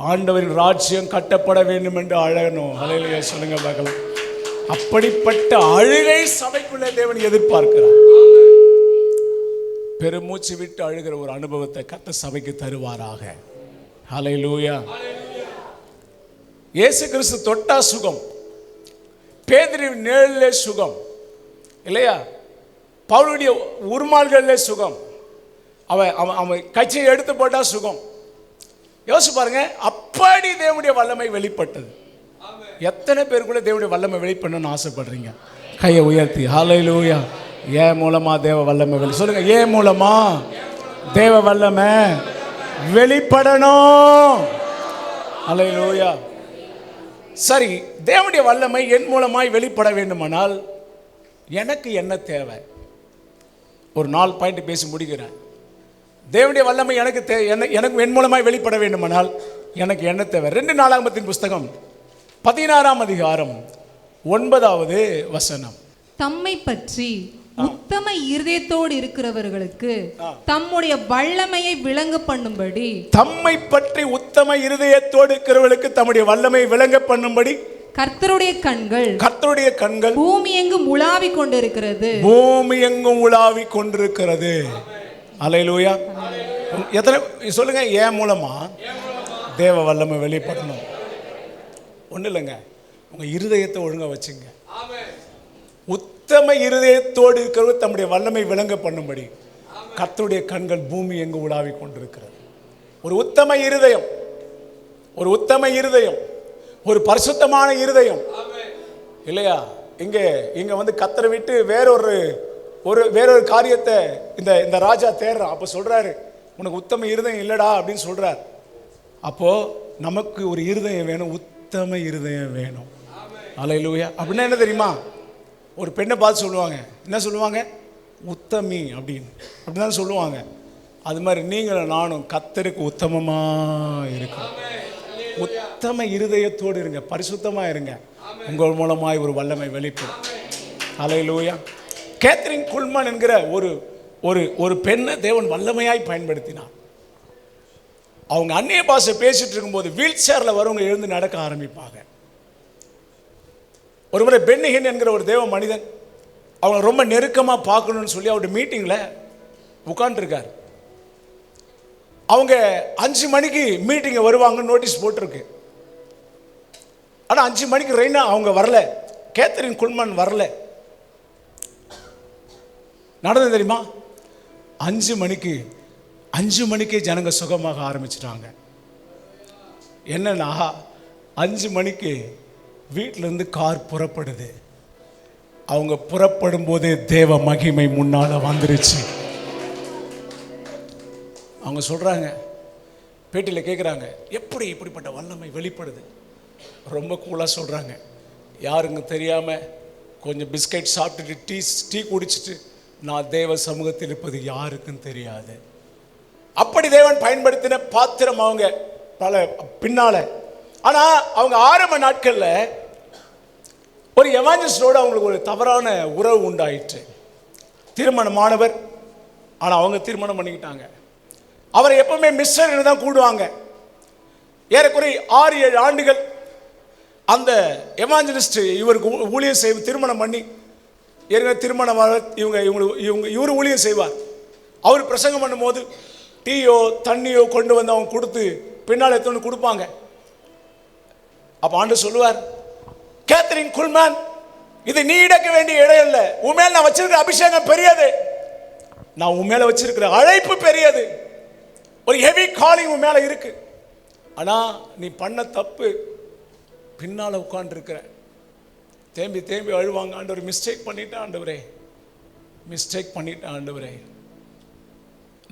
ஆண்டவரின் ராஜ்யம் கட்டப்பட வேண்டும் என்று அழகணும். ஹல்லேலூயா சொல்லுங்க பார்க்கலாம். அப்படிப்பட்ட அழுகை சபைக்குள்ளே தேவன் எதிர்பார்க்கிறார். பெருமூச்சு விட்டு அழுகிற ஒரு அனுபவத்தை கர்த்தர் சபைக்கு தருவாராக. ஹல்லேலூயா. இயேசு கிறிஸ்து தொட்டா சுகம், பேதுருவின் நிழலிலே சுகம் இல்லையா, பவுலுடைய உருமால்களிலே சுகம், அவன் கட்சியை எடுத்து போட்டா சுகம். யோசிச்சு பாருங்க, அப்படி தேவனுடைய வல்லமை வெளிப்பட்டது. எத்தனை பேருக்குள்ள தேவனுடைய வல்லமை வெளிப்படணும்னு ஆசைப்படுறீங்க? கையை உயர்த்தி ஹல்லேலூயா. ஏன் மூலமா தேவ வல்லமை சொல்லுங்க. ஏன் மூலமா தேவ வல்லமை வெளிப்படணும். ஹல்லேலூயா. சரி, தேவனுடைய வல்லமை என் மூலமாய் வெளிப்பட வேண்டுமானால் எனக்கு என்ன தேவை? ஒரு 4 பாயிண்ட் பேசி முடிக்கிறேன். தேவனுடைய வல்லமை எனக்கு என் மூலமாய் வெளிப்பட வேண்டுமானால் எனக்கு என்ன தேவை? 2 நாளாகமத்தின் புஸ்தகம் 16ஆம் அதிகாரம் 9வது வசனம். தம்மை பற்றி உத்தம இருதயத்தோடு இருக்கிறவர்களுக்கு தம்முடைய வல்லமையை விளங்க பண்ணும்படி, தம்மை பற்றி உத்தம இருதயத்தோடு இருக்கிறவர்களுக்கு தம்முடைய வல்லமை விளங்க பண்ணும்படி கர்த்தருடைய கண்கள் பூமி எங்கும் உலாவிக் கொண்டிருக்கிறது. பூமி எங்கும் உலாவிக் கொண்டிருக்கிறது. ஹல்லேலூயா. எத்தனை சொல்லுங்க, ஏன் மூலமா தேவ வல்லமை வெளிப்படணும்? ஒன்றும் இல்லைங்க, உங்க இருதயத்தை ஒழுங்கா வச்சுங்க. உத்தம இருதயத்தோடு இருக்கிறவர் தம்முடைய வல்லமை விளங்க பண்ணும்படி கர்த்தருடைய கண்கள் பூமி எங்கு உலாவிக் கொண்டிருக்கிறது. ஒரு உத்தம இருதயம், ஒரு உத்தம இருதயம், ஒரு பரிசுத்தமான இருதயம் இல்லையா? இங்க வந்து கர்த்தரை விட்டு வேறொரு காரியத்தை இந்த ராஜா தேடுறான். அப்போ சொல்றாரு, உனக்கு உத்தம இருதயம் இல்லடா அப்படின்னு சொல்றார். அப்போ நமக்கு ஒரு இருதயம் வேணும், உத்தம இருதயம் வேணும். ஹல்லேலூயா. அப்படின்னா என்ன தெரியுமா? ஒரு பெண்ணை பார்த்து சொல்லுவாங்க, என்ன சொல்லுவாங்க? உத்தமி அப்படின்னு சொல்லுவாங்க. அது மாதிரி நீங்களும் நானும் கர்த்தருக்கு உத்தமமா இருக்கணும். உத்தம இருதயத்தோடு இருங்க, பரிசுத்தமா இருங்க. உங்கள் மூலமாய் ஒரு வல்லமை வெளிப்படும். ஹல்லேலூயா. கேத்ரின் குல்மன் என்கிற ஒரு பெண்ணை தேவன் வல்லமையாய் பயன்படுத்தினார். அவங்க அந்நிய பாஷை பேசிட்டு இருக்கும்போது வீல் சேர்ல வரவங்க எழுந்து நடக்க ஆரம்பிப்பாங்க. ஒருமுறை பென்னிஹின் என்கிற ஒரு தேவ மனிதன் அவங்க ரொம்ப நெருக்கமாக பார்க்கணும்னு சொல்லி அவருடைய மீட்டிங்கில் உட்காந்துருக்கார். அவங்க 5 மணிக்கு மீட்டிங்கை வருவாங்கன்னு நோட்டீஸ் போட்டிருக்கு. ஆனால் 5 மணிக்கு ரெய்னா அவங்க வரல, கேத்ரின் குல்மன் வரல. நடந்தது தெரியுமா? 5 மணிக்கே ஜனங்க சுகமாக ஆரம்பிச்சிட்டாங்க. என்னன்னா 5 மணிக்கு வீட்டிலேருந்து கார் புறப்படுது. அவங்க புறப்படும் போதே தேவ மகிமை முன்னால வந்துருச்சு. அவங்க சொல்றாங்க, பேட்டியில் கேட்குறாங்க, எப்படி இப்படிப்பட்ட வல்லமை வெளிப்படுது? ரொம்ப கூலாக சொல்றாங்க, யாருங்க தெரியாம கொஞ்சம் பிஸ்கட் சாப்பிட்டுட்டு டீ குடிச்சிட்டு நான் தேவ சமூகத்தில் இருப்பது யாருக்கும் தெரியாது. அப்படி தேவன் பயன்படுத்தின பாத்திரம் அவங்க பல பின்னால. ஆனா அவங்க ஆரம்ப நாட்கள்ல ஒரு எவாஞ்சலிஸ்டோடு அவங்களுக்கு ஒரு தவறான உறவு உண்டாயிற்று. திருமணமானவர் ஆனால் அவங்க திருமணம் பண்ணிக்கிட்டாங்க. அவரை எப்பவுமே மிஸ்டர் தான் கூடுவாங்க. ஏறக்குறை 6-7 ஆண்டுகள் அந்த எவாஞ்சலிஸ்ட் இவருக்கு ஊழியம் செய்ய திருமணம் பண்ணி ஏற்கனவே திருமணம் இவர் ஊழியம் செய்வார். அவர் பிரசங்கம் பண்ணும்போது டீயோ தண்ணியோ கொண்டு வந்து அவங்க கொடுத்து பின்னால் எடுத்து கொடுப்பாங்க. அப்போ ஆண்டவர் சொல்லுவார், கேத்தரின் குல்மேன், இது நீ இடக்க வேண்டிய இடம் இல்லை. உன் மேல் நான் வச்சிருக்கிற அபிஷேகம் பெரியது, நான் உன் மேல வச்சிருக்கிற அழைப்பு பெரியது, ஒரு ஹெவி காலிங் உன் மேல இருக்கு. ஆனா நீ பண்ண தப்பு, பின்னால உட்கார்ந்துருக்கிற. தேம்பி தேம்பி அழுவாங்க, ஆண்டவர் மிஸ்டேக் பண்ணிட்டேன் ஆண்டவரே, மிஸ்டேக் பண்ணிட்டேன் ஆண்டவரே,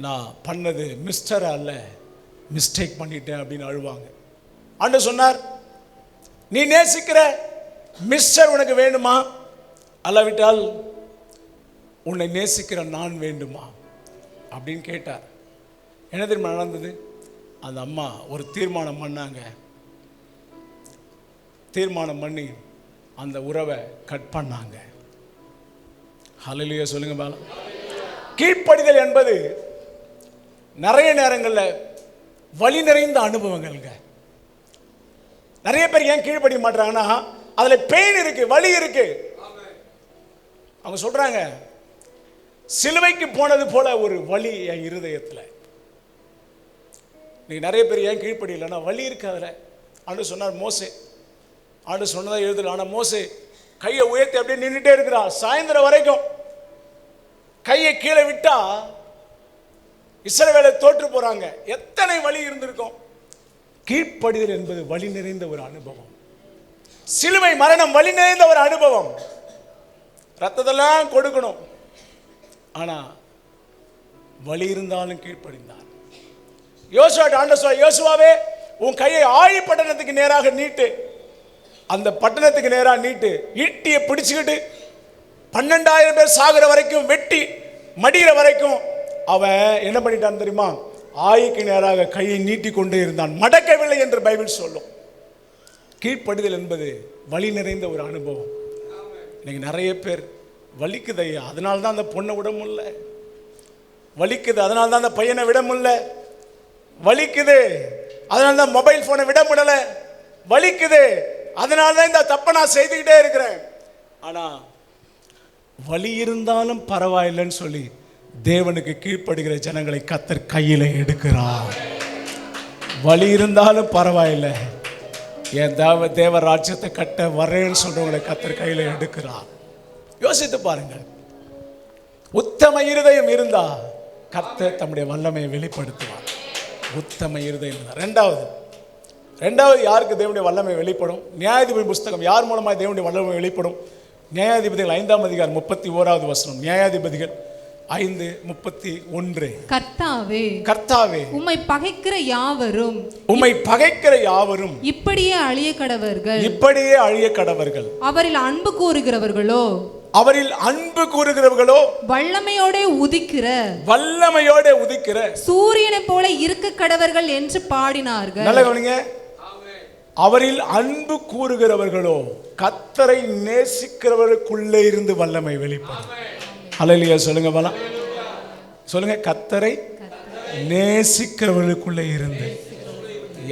நான் பண்ணது மிஸ்டர் அல்ல, மிஸ்டேக் பண்ணிட்டேன் அப்படின்னு அழுவாங்க. ஆண்டவர் சொன்னார், நீ நேசிக்கிற மிஸ்டர் உனக்கு வேண்டுமா, அல்லாவிட்டால் உன்னை நேசிக்கிற நான் வேண்டுமா அப்படின்னு கேட்டார். என்ன தெரியுமா நடந்தது? அந்த அம்மா ஒரு தீர்மானம் பண்ணாங்க. தீர்மானம் பண்ணி அந்த உறவை கட் பண்ணாங்க. ஹல்லேலூயா சொல்லுங்க பாலா. கீழ்ப்படிதல் என்பது நிறைய நேரங்களில் வலி நிறைந்த அனுபவங்கள்ங்க. நிறைய பேர் ஏன் கீழ்ப்படிய மாட்டாங்கன்னா அதுல பெயின் இருக்கு, வலி இருக்கு. அவங்க சொல்றாங்க, சிலுவைக்கு போனது போல ஒரு வலி என் இருதயத்தில். நீ நிறைய பேர் ஏன் கீழ்ப்படியலைன்னா வலி இருக்கு அதில். ஆண்டவர் சொன்னார், மோசே, ஆண்டவர் சொன்னதா எழுதல. ஆனால் மோசே கையை உயர்த்தி அப்படியே நின்றுட்டே இருக்கிறான் சாயந்தரம் வரைக்கும். கையை கீழே விட்டா இஸ்ரவேலை தோற்று போறாங்க. எத்தனை வலி இருந்திருக்கும். கீழ்ப்படிதல் என்பது வலி நிறைந்த ஒரு அனுபவம். சிலுவை மரணம் வலி நிறைந்த ஒரு அனுபவம். ரத்தத்தெல்லாம் கொடுக்கணும், ஆனா வலி இருந்தாலும் கீழ்ப்படிந்தார். யோசுவாட்ட ஆண்டவர் சொல்றார், யோசுவாவே உன் கையை ஆயி பட்டணத்துக்கு நேராக நீட்டு. அந்த பட்டணத்துக்கு நேராக நீட்டு. ஈட்டியை பிடிச்சுக்கிட்டு 12,000 பேர் சாகுற வரைக்கும், வெட்டி மடிகிற வரைக்கும் அவன் என்ன பண்ணிட்டான் தெரியுமா? ஆயிக்கு நேராக கையை நீட்டி கொண்டே இருந்தான், மடக்கவில்லை என்று பைபிள் சொல்லும். கீழ்ப்படிதல் என்பது வலி நிறைந்த ஒரு அனுபவம். இன்னைக்கு நிறைய பேர் வலிக்குது ஐயா, அதனால தான் அந்த பொண்ணை விட முடியல, வலிக்குது அதனால தான் அந்த பையனை விட முடியல, வலிக்குது அதனால தான் மொபைல் போனை விட முடியல, வலிக்குது அதனால தான் இந்த தப்பை நான் செய்துக்கிட்டே இருக்கிறேன். ஆனா வலி இருந்தாலும் பரவாயில்லைன்னு சொல்லி தேவனுக்கு கீழ்ப்படுகிற ஜனங்களை கர்த்தர் கையில எடுக்கிறார். வலி இருந்தாலும் பரவாயில்லை, என் தேவ ராஜ்யத்தை கட்ட வரேன்னு சொல்றவங்களை கர்த்தர் கையில எடுக்கிறார். யோசித்து பாருங்கள், உத்தம இருதயம் இருந்தா கர்த்தர் தம்முடைய வல்லமையை வெளிப்படுத்துவார். உத்தம இருதயம். ரெண்டாவது யாருக்கு தேவனுடைய வல்லமை வெளிப்படும்? நியாயாதிபதி புஸ்தகம் யார் மூலமாக தேவனுடைய வல்லமை வெளிப்படும்? நியாயாதிபதிகள் 5ஆம் அதிகாரம் 31வது வசனம். நியாயாதிபதிகள் 5:31. கர்த்தாவே, கர்த்தாவே, உம்மை பகைக்கிற யாவரும் இப்படியே அழிய கடவர்கள். அவரில் அன்பு கூறுகிறவர்களோ வல்லமையோட உதிக்கிற சூரியனை போல இருக்க கடவர்கள் என்று பாடினார்கள். நல்ல கவனிங்க, அவரில் அன்பு கூறுகிறவர்களோ கர்த்தரை நேசிக்கிறவர்களுக்குள்ளே இருந்து வல்லமை வெளிப்படும். ஹல்லேலூயா சொல்லுங்க பாலா, சொல்லுங்க. கர்த்தரை நேசிக்கிறவர்களுக்குள்ளே இருந்து.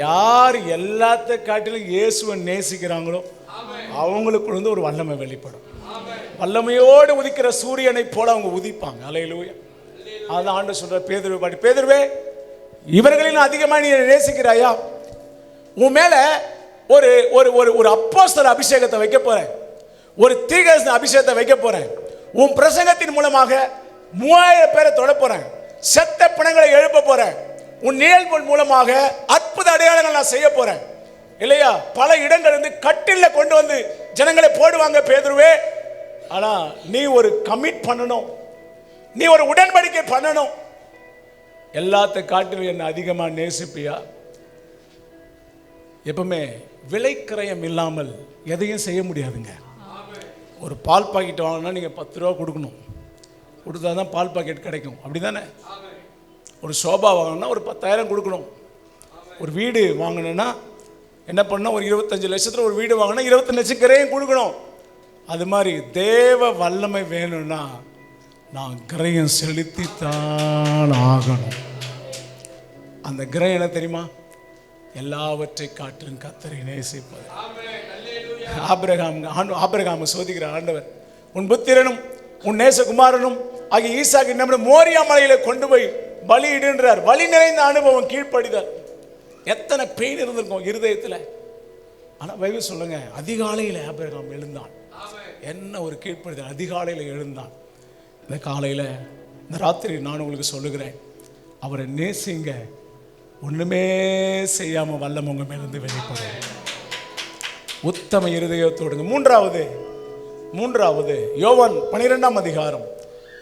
யார் எல்லாத்த காட்டிலும் இயேசுவை நேசிக்கிறாங்களோ அவங்களுக்குள்ள இருந்து ஒரு வல்லமை வெளிப்படும். வல்லமையோடு உதிக்கிற சூரியனை போல அவங்க உதிப்பாங்க. ஹல்லேலூயா. அதான் ஆண்டவர் சொல்ற பேதுருவை பாடி, பேதுருவே இவர்களின் அதிகமாக நீ நேசிக்கிறாயா? உன் மேல ஒரு ஒரு ஒரு அப்போஸ்தலர் அபிஷேகத்தை வைக்க போறேன், ஒரு தீர்க்கதரிசி அபிஷேகத்தை வைக்க போறேன். உன் பிரசங்கத்தின் மூலமாக 3000 பேரை தொட போறேன், செத்த பிணங்களை எழுப்ப போறேன், உன் நிழல் மூலமாக அற்புத அடையாளங்கள் நான் செய்ய போறேன். இல்லையா? பல இடங்கள் இருந்து கட்டில கொண்டு வந்து ஜனங்களை போடுவாங்க பேதுருவே. ஆனா நீ ஒரு கமிட் பண்ணணும், நீ ஒரு உடன்படிக்கை பண்ணணும். எல்லாத்த காட்டிலும் என்ன அதிகமா நேசிப்பியா? எப்பவுமே விலைக்கிரயம் இல்லாமல் எதையும் செய்ய முடியாதுங்க. ஒரு பால் பாக்கெட் வாங்கினா நீங்கள் 10 ரூபா கொடுக்கணும், கொடுத்தா தான் பால் பாக்கெட் கிடைக்கும், அப்படி தானே? ஒரு சோபா வாங்கினா ஒரு 10,000 கொடுக்கணும். ஒரு வீடு வாங்கினா என்ன பண்ணால் ஒரு 25 லட்சத்தில் ஒரு வீடு வாங்கினா 25 லட்சம் கிரையும் கொடுக்கணும். அது மாதிரி தேவ வல்லமை வேணும்னா நான் கிரயம் செலுத்தித்தான் ஆகணும். அந்த கிரயம் என்ன தெரியுமா? எல்லாவற்றை காட்டிலும் கர்த்தரை நேசிப்பது. ஆபிரகாம் சோதிக்கிற ஆண்டவர், உன் புத்திரனும் உன் நேசகுமாரனும் ஆகிய ஈசாக்கு நம்முடைய மோரியா மலையில கொண்டு போய் பலியிடுன்றார். வலி நிறைந்த அனுபவம், கீழ்ப்படிதல். எத்தனை பெயின் இருந்திருக்கும் இருதயத்தில். ஆனால் பைபிள் சொல்லுங்க, அதிகாலையில் ஆபிரகாம் எழுந்தான். என்ன ஒரு கீழ்ப்படிதல்! அதிகாலையில் எழுந்தான். இந்த காலையில், இந்த ராத்திரி நான் உங்களுக்கு சொல்லுகிறேன், அவரை நேசிங்க. ஒன்றுமே செய்யாமல் வல்லம் உங்கள் மேலிருந்து வெளிப்படும். உத்தம இருதயத்தோடுங்க. மூன்றாவது யோவான் 12ஆம் அதிகாரம்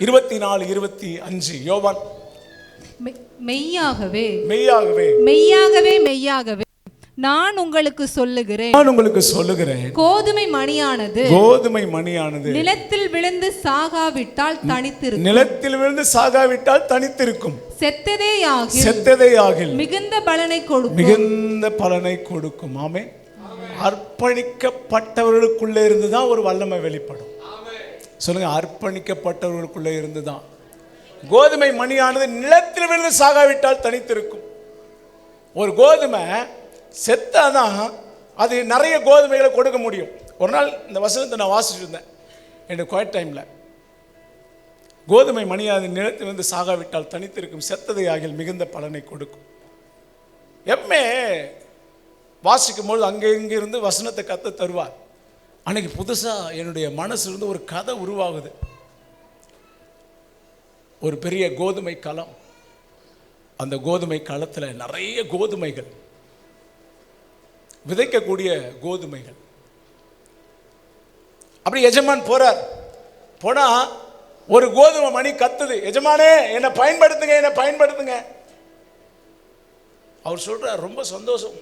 24, 25. யோவான், மெய்யாகவே மெய்யாகவே மெய்யாகவே மெய்யாகவே நான் உங்களுக்கு சொல்லுகிறேன், கோதுமை மணியானது நிலத்தில் விழுந்து சாகாவிட்டால் தனித்திருக்கும், செத்ததேயாகில் மிகுந்த பலனை கொடுக்கும். ஆமென். அர்ப்பணிக்கப்பட்டவர்களுக்குள்ளே இருந்துதான் ஒரு வல்லமை வெளிப்படும். சொல்லுங்க, அர்ப்பணிக்கப்பட்டவர்களுக்குள்ளே இருந்துதான். கோதுமை மணியானது நிலத்தில் விழுந்து சாகாவிட்டால் தனித்திருக்கும். ஒரு கோதுமை செத்தாதான் அது நிறைய கோதுமைகளை கொடுக்க முடியும். ஒரு நாள் இந்த வசனத்தை நான் வாசிச்சுட்டு இருந்தேன் என்னுடைய குவைட் டைமில். கோதுமை மணியானது நிலத்தில் விழுந்து சாகாவிட்டால் தனித்திருக்கும், செத்ததை ஆகில் மிகுந்த பலனை கொடுக்கும். எம்மே வாசிக்கும் போது அங்கே இங்கே இருந்து வசனத்தை கற்று தருவார். அன்னைக்கு புதுசாக என்னுடைய மனசுலேருந்து ஒரு கதை உருவாகுது. ஒரு பெரிய கோதுமை களம். அந்த கோதுமை களத்தில் நிறைய கோதுமைகள், விதைக்கக்கூடிய கோதுமைகள். அப்படி எஜமான் போறார். போனா ஒரு கோதுமை மணி கத்துது, எஜமானே என்னை பயன்படுத்துங்க. அவர் சொல்றார், ரொம்ப சந்தோஷம்,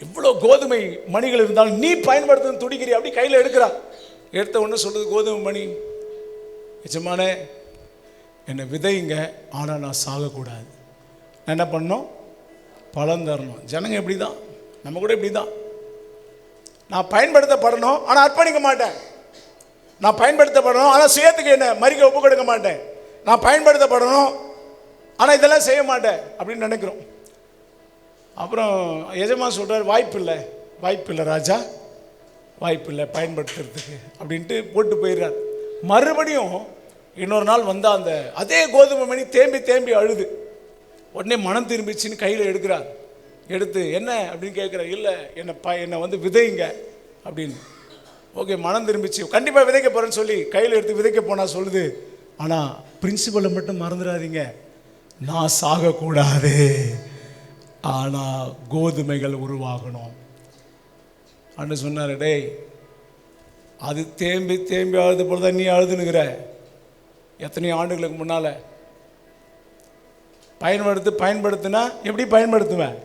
இவ்வளோ கோதுமை மணிகள் இருந்தாலும் நீ பயன்படுத்துன்னு துடிக்கிறீ. அப்படி கையில் எடுக்கிறார். எடுத்த ஒன்று சொல்லுது கோதுமை மணி, எஜமானே என்னை விதைங்க, ஆனால் நான் சாகக்கூடாது. நான் என்ன பண்ணணும்? பலன் தரணும். ஜனங்க எப்படி தான், நம்ம கூட இப்படி தான். நான் பயன்படுத்தப்படணும், ஆனால் அர்ப்பணிக்க மாட்டேன். நான் பயன்படுத்தப்படணும், ஆனால் சுயத்துக்கு என்ன மறிக்க ஒப்பு கொடுக்க மாட்டேன். நான் பயன்படுத்தப்படணும், ஆனால் இதெல்லாம் செய்ய மாட்டேன் அப்படின்னு நினைக்கிறோம். அப்புறம் எஜமான் சொல்கிறார், வாய்ப்பில்லை ராஜா, வாய்ப்பில்லை பயன்படுத்துறதுக்கு அப்படின்ட்டு போட்டு போயிடுறார். மறுபடியும் இன்னொரு நாள் வந்தால் அந்த அதே கோதுமை மணி தேம்பி அழுது. உடனே மனம் திரும்பிச்சின்னு கையில் எடுக்கிறார். எடுத்து என்ன அப்படின்னு கேட்குறார். இல்லை என்னை வந்து விதைங்க அப்படின்னு. ஓகே, மனம் திரும்பிச்சு, கண்டிப்பாக விதைக்க போகிறேன்னு சொல்லி கையில் எடுத்து விதைக்க போனால் சொல்லுது, ஆனால் பிரின்சிபலை மட்டும் மறந்துடாதீங்க, நான் சாகக்கூடாது, ஆனால் கோதுமைகள் உருவாகணும் அன்னு சொன்னார். டேய், அது தேம்பி அழுது போல தான் நீ அழுதுனுங்கிற. எத்தனையோ ஆண்டுகளுக்கு முன்னால் பயன்படுத்தினா எப்படி பயன்படுத்துவேன்?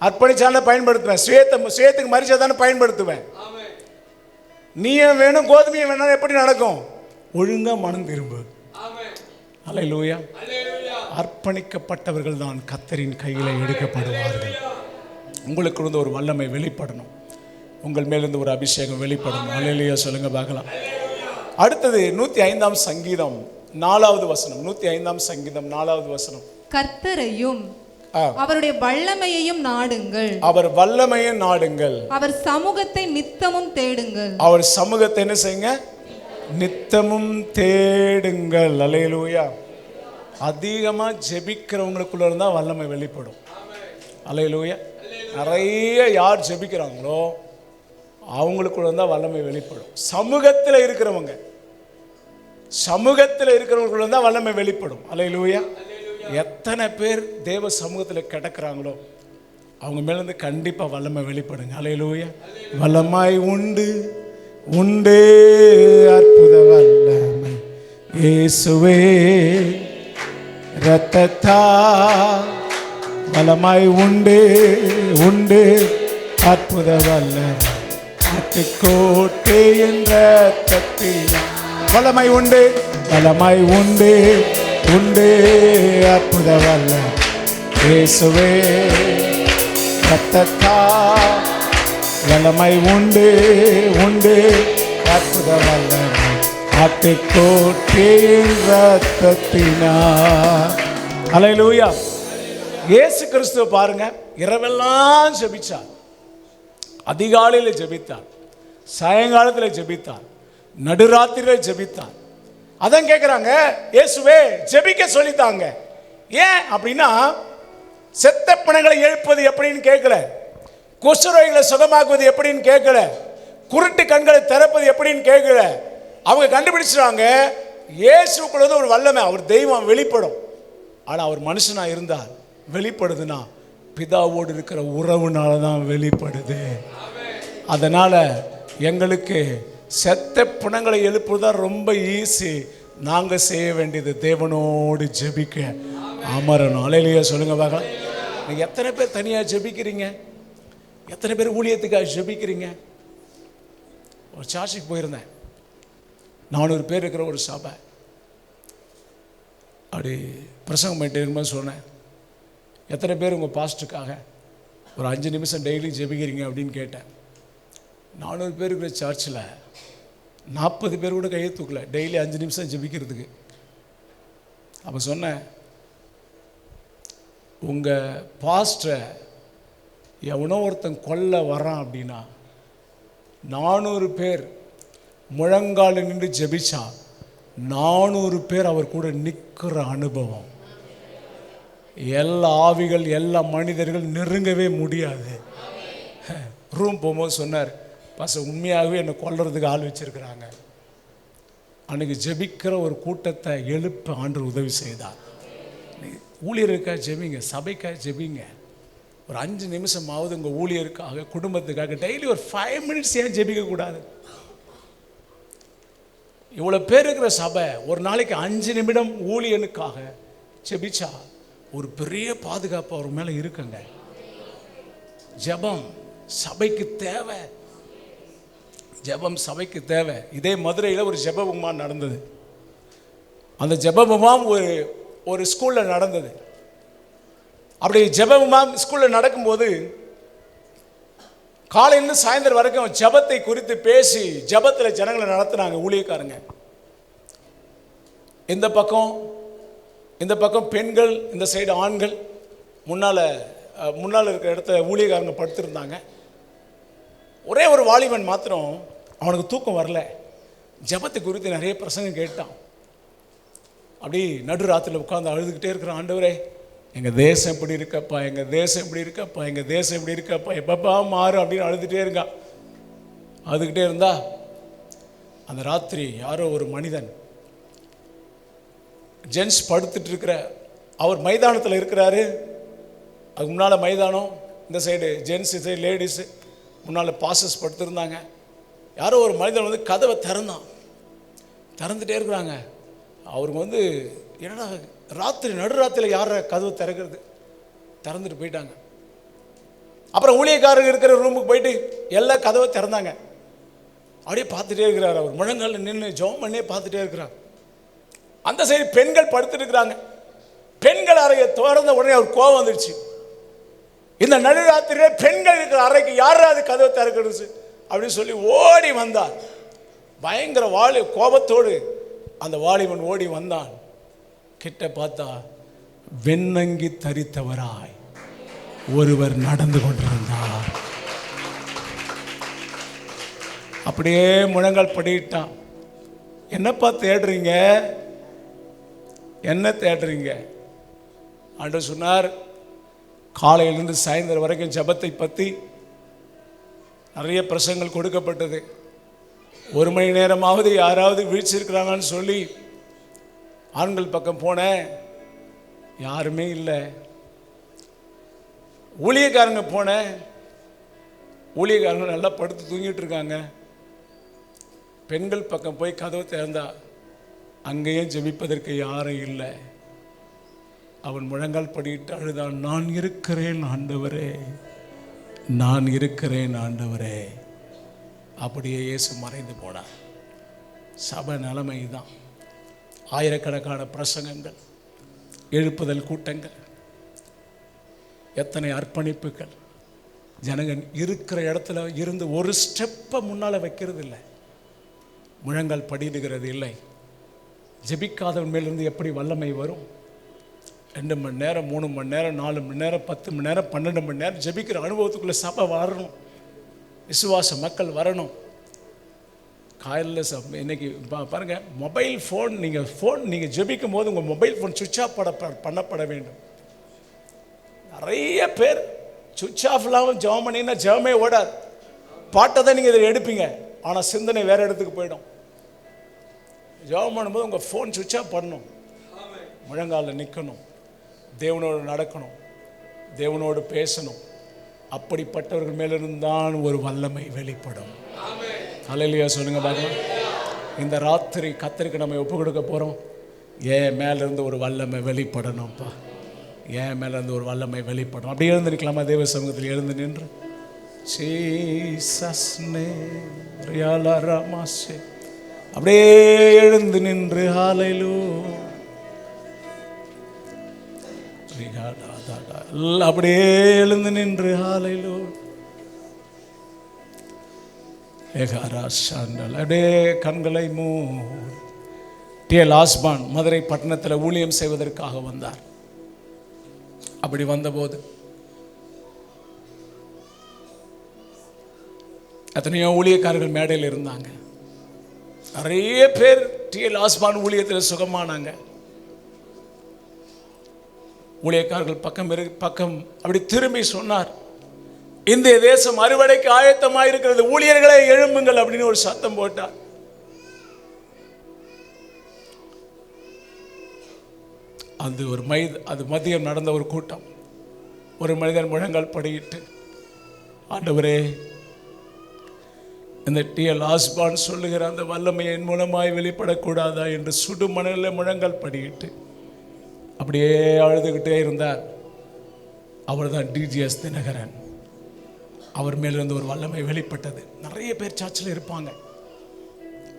அர்ப்பணிச்சாலும் பயன்படுத்துவேன். சுயத்துக்கு மரிச்சா தானே பயன்படுத்துவேன். நீயும் வேணும் கோதுமையும் வேணும், எப்படி நடக்கும்? ஒழுங்கா மனம் திரும்பு. அல்லேலூயா. அர்ப்பணிக்கப்பட்டவர்கள் தான் கர்த்தரின் கையில் எடுக்கப்படுவார்கள். உங்களுக்கு இருந்து ஒரு வல்லமை வெளிப்படணும், உங்கள் மேலிருந்து ஒரு அபிஷேகம் வெளிப்படணும். அல்லேலூயா சொல்லுங்க பார்க்கலாம். அடுத்தது 105ஆம் சங்கீதம் 4வது வசனம். 105ஆம் சங்கீதம் 4வது வசனம். கர்த்தரையும் அவருடைய வல்லமையையும் நாடுங்கள், அவர் வல்லமையை நாடுங்கள், அவர் சமூகத்தை நித்தமும் தேடுங்கள். அவர் சமூகத்தை என்ன செய்யுங்க? நித்தமும் தேடுங்கள். அல்லேலூயா. அதிகமாக ஜெபிக்கிறவங்களுக்குள்ள இருந்தால் வல்லமை வெளிப்படும். அல்லேலூயா. நிறைய யார் ஜெபிக்கிறாங்களோ அவங்களுக்குள்ள இருந்தால் வல்லமை வெளிப்படும். சமூகத்தில் இருக்கிறவங்களுக்குள்ள இருந்தால் வல்லமை வெளிப்படும். அல்லேலூயா. எத்தனை பேர் தேவ சமூகத்தில் கிடக்கிறாங்களோ அவங்க மேலேருந்து கண்டிப்பாக வல்லமை வெளிப்படுங்க. அல்லேலூயா. வல்லமாய் உண்டு அற்புத வல்லமை இயேசுவே இரத்தத்தா, வல்லமாய் உண்டு அற்புத வல்லமை ஆட்டுக்கோட்டை என்ற ரத்தத்தில் வல்லமை உண்டு அற்புத வல்லமை இயேசுவே இரத்தத்தா, வல்லமை உண்டு அற்புத வல்லமை ஆட்டுக்கோட்டையின் ரத்தத்தினார். அல்லேலூயா. இயேசு கிறிஸ்துவ பாருங்க, இரவெல்லாம் ஜெபிச்சார், அதிகாலையில் ஜெபித்தார், சாயங்காலத்தில் ஜெபித்தார், நடுராத்திரியில் ஜெபித்தார். அதான் கேட்குறாங்க, இயேசுவே ஜெபிக்க சொல்லித்தாங்க. ஏன் அப்படின்னா, செத்த பிணங்களை எழுப்பது எப்படின்னு கேட்கல, குஷ்டரோகிகளை சுகமாக்குவது எப்படின்னு கேட்கல, குருட்டு கண்களை திறப்பது எப்படின்னு கேட்கல. அவங்க கண்டுபிடிச்சிட்டாங்க, இயேசுக்குள்ளது ஒரு வல்லமை, அவர் தெய்வம் வெளிப்படும். ஆனால் அவர் மனுஷனா இருந்தார். வெளிப்படுதுன்னா பிதாவோடு இருக்கிற உறவுனால தான் வெளிப்படுது. அதனால எங்களுக்கு செத்த பிணங்களை எழுப்புதான் ரொம்ப ஈஸி. நாங்கள் செய்ய வேண்டியது தேவனோடு ஜெபிக்க அமரணும். அல்லேலூயா சொல்லுங்க பார்க்கலாம். நீங்கள் எத்தனை பேர் தனியாக ஜெபிக்கிறீங்க? எத்தனை பேர் ஊழியத்துக்காக ஜெபிக்கிறீங்க? ஒரு சார்ஜுக்கு போயிருந்தேன், 400 பேர் இருக்கிற ஒரு சபை. அப்படி பிரசங்கம் பண்ணிட்டு இருக்கும்போது சொன்னேன், எத்தனை பேர் உங்கள் பாஸ்ட்டுக்காக ஒரு 5 நிமிஷம் டெய்லி ஜெபிக்கிறீங்க அப்படின்னு கேட்டேன். 400 பேர் இருக்கிற சர்ச்சில் 40 பேர் கூட கையை தூக்கல டெய்லி 5 நிமிஷம் ஜெபிக்கிறதுக்கு. அப்போ சொன்னேன், உங்கள் பாஸ்டரை எவனோ ஒருத்தன் கொல்ல வரான் அப்படின்னா 400 பேர் முழங்கால நின்று ஜெபிச்சா 400 பேர் அவர் கூட நிற்கிற அனுபவம். எல்லா ஆவிகள், எல்லா மனிதர்கள் நெருங்கவே முடியாது. ரூம் போகும்போது சொன்னார், பாஸ்டர் உண்மையாகவே என்னை கொல்றதுக்கு ஆள் வச்சிருக்கிறாங்க. அன்னைக்கு ஜெபிக்கிற ஒரு கூட்டத்தை எழுப்ப ஆண்டவர் உதவி செய்தார். ஊழியருக்காக ஜெபிங்க, சபைக்காக ஜெபிங்க. ஒரு 5 நிமிஷமாவது உங்கள் ஊழியருக்காக, குடும்பத்துக்காக டெய்லி ஒரு 5 மினிட்ஸ் ஏன் ஜெபிக்கக்கூடாது? இவ்வளோ பேர் இருக்கிற சபை ஒரு நாளைக்கு 5 நிமிடம் ஊழியனுக்காக ஜெபிச்சா ஒரு பெரிய பாதுகாப்பு அவர் மேலே இருக்குங்க. ஜெபம் சபைக்கு தேவை, ஜெபம் சபைக்கு தேவை. இதே மதுரையில் ஒரு ஜெப முகாம் நடந்தது. அந்த ஜெப முகாம் ஒரு ஸ்கூலில் நடந்தது. அப்படி ஜெப முகாம் ஸ்கூலில் நடக்கும்போது காலையிலேருந்து சாயந்தரம் வரைக்கும் ஜெபத்தை குறித்து பேசி ஜெபத்தில் ஜனங்களை நடத்துனாங்க ஊழியக்காரங்க. இந்த பக்கம் பெண்கள், இந்த சைடு ஆண்கள். முன்னால் இருக்கிற இடத்துல ஊழியக்காரங்க படுத்திருந்தாங்க. ஒரே ஒரு வாலிபன் மாத்திரம், அவனுக்கு தூக்கம் வரல, ஜெபத்தை குறித்து நிறைய பிரசங்கம் கேட்டான். அப்படி நடு ராத்திரியில் உட்காந்து அழுதுகிட்டே இருக்கிறான், ஆண்டவரே எங்கள் தேசம் இப்படி இருக்கப்பா, எங்கள் தேசம் இப்படி இருக்கப்பா, எங்கள் தேசம் இப்படி இருக்கப்பா, எப்பப்பா மாறு அப்படின்னு அழுதுகிட்டே இருக்கான். அழுதுகிட்டே இருந்தா அந்த ராத்திரி யாரோ ஒரு மனிதன், ஜென்ஸ் படுத்துட்டு இருக்கிற, அவர் மைதானத்தில் இருக்கிறாரு. அதுக்கு முன்னால் மைதானம், இந்த சைடு ஜென்ஸ், இந்த சைடு லேடிஸு, முன்னால் பாசஸ் படுத்துருந்தாங்க. யாரோ ஒரு மனிதன் வந்து கதவை திறந்துட்டே இருக்கிறாங்க. அவருக்கு என்னடா நடுராத்திரியில் யார கதவை திறந்துட்டு போயிட்டாங்க. அப்புறம் ஊழியக்காரங்க இருக்கிற ரூமுக்கு போயிட்டு எல்லா கதவை திறந்தாங்க. அப்படியே பார்த்துட்டே இருக்கிறார். அவர் முழங்கால நின்று ஜெபம் பண்ணே பார்த்துட்டே இருக்கிறார். அந்த சைடு பெண்கள் படுத்துட்டு இருக்கிறாங்க. பெண்கள் அறையை திறந்த உடனே அவர் கோபம் வந்துடுச்சு. இந்த நடுராத்திரியில பெண்கள் இருக்கிற அறைக்கு யாராவது கதவை திறக்கிறது அப்படின்னு சொல்லி ஓடி வந்தார். பயங்கர கோபத்தோடு அந்த வாலிபன் ஓடி வந்தான். கிட்ட பார்த்தா வெண்ணங்கி தரித்தவராய் ஒருவர் நடந்து கொண்டிருந்தார். அப்படியே முழங்கால் படிட்டான். என்னப்பா தேடுறீங்க, என்ன தேடுறீங்க? ஆண்டவர் சொன்னார், காலையிலிருந்து சாயந்தரம் வரைக்கும் ஜெபத்தை பற்றி நிறைய பிரசங்கள் கொடுக்கப்பட்டது. 1 மணி நேரமாவது யாராவது வீழ்ச்சிருக்கிறாங்கன்னு சொல்லி ஆண்கள் பக்கம் போனேன், யாருமே இல்லை. ஊழியக்காரங்க போனேன், ஊழியக்காரங்க நல்லா படுத்து தூங்கிட்டு இருக்காங்க. பெண்கள் பக்கம் போய் கதவை திறந்தா அங்கேயும் ஜெபிப்பதற்கு யாரும் இல்லை. அவன் முழங்கால் படிட்டு அழுதான், நான் இருக்கிறேன் ஆண்டவரே, நான் இருக்கிறேன் ஆண்டவரே. அப்படியே இயேசு மறைந்து போனார். சபை நிலைமை தான். ஆயிரக்கணக்கான பிரசங்கங்கள், எழுப்புதல் கூட்டங்கள், எத்தனை அர்ப்பணிப்புகள். ஜனங்கள் இருக்கிற இடத்துல இருந்து ஒரு ஸ்டெப்பை முன்னால் வைக்கிறது இல்லை. முழங்கால் படியிடுகிறது இல்லை. ஜெபிக்காதவன் மேலிருந்து எப்படி வல்லமை வரும்? 2 மணி நேரம், 3 மணி நேரம், 4 மணி நேரம், 10 மணி நேரம், 12 மணி நேரம் ஜெபிக்கிற அனுபவத்துக்குள்ளே சபை வரணும், விசுவாச மக்கள் வரணும். காலையில் இன்னைக்கு பாருங்கள், மொபைல் ஃபோன் நீங்கள் ஜெபிக்கும் போது உங்கள் மொபைல் ஃபோன் சுவிட்ச் ஆஃப் பண்ணப்பட வேண்டும். நிறைய பேர் சுவிட்ச் ஆஃப் இல்லாமல் ஜெபம் பண்ணிங்கன்னா ஜெபமே ஓடாது. பாட்டை தான் நீங்கள் இதில் எடுப்பீங்க, ஆனால் சிந்தனை வேறு இடத்துக்கு போயிடும். ஜெபம் பண்ணும்போது உங்கள் ஃபோன் சுவிட்ச் ஆஃப் பண்ணணும், முழங்காலில் நிற்கணும், தேவனோடு நடக்கணும், தேவனோடு பேசணும். அப்படிப்பட்டவர்கள் மேலிருந்தான் ஒரு வல்லமை வெளிப்படும். அல்லேலூயா சொல்லுங்க பார்க்கலாம். இந்த ராத்திரி கர்த்தருக்கு நம்ம ஒப்பு கொடுக்க போகிறோம். ஏன் மேலேருந்து ஒரு வல்லமை வெளிப்படணும்ப்பா, ஏன் மேலேருந்து ஒரு வல்லமை வெளிப்படணும். அப்படியே எழுந்து நிற்கலாமா? தேவ சமூகத்தில் எழுந்து நின்று ஜீசஸ் நேம் ரியாலா ராமாசே அப்படியே எழுந்து நின்று ஹல்லேலூயா அப்படியே எழுந்து நின்று ஹல்லேலூயா அப்படியே கண்களை மூடி. டி.எல். ஆஸ்பான் மதுரை பட்டணத்தில் ஊழியம் செய்வதற்காக வந்தார். அப்படி வந்தபோது எத்தனையோ ஊழியக்காரர்கள் மேடையில் இருந்தாங்க. நிறைய பேர் டி.எல். ஆஸ்பான் ஊழியத்தில் சுகமானாங்க. ஊழியக்காரர்கள் பக்கம் அப்படி திரும்பி சொன்னார், இந்திய தேசம் அறுவடைக்கு ஆயத்தமாக இருக்கிறது, ஊழியர்களை எழும்புங்கள் அப்படின்னு ஒரு சத்தம் போட்டார். அது மதியம் நடந்த ஒரு கூட்டம். ஒரு மனிதன் முழங்கால் படியிட்டு, ஆண்டவரே, இந்த டி.எல். ஆஸ்பான் சொல்லுகிற அந்த வல்லமை என் மூலமாய் வெளிப்படக்கூடாதா என்று சுடு மணலில் முழங்கால் படியிட்டு அப்படியே அழுதுகிட்டே இருந்தார். அவர் தான் டி.ஜி.எஸ். தினகரன். அவர் மேலிருந்து ஒரு வல்லமை வெளிப்பட்டது. நிறைய பேர் சர்ச்சில் இருப்பாங்க,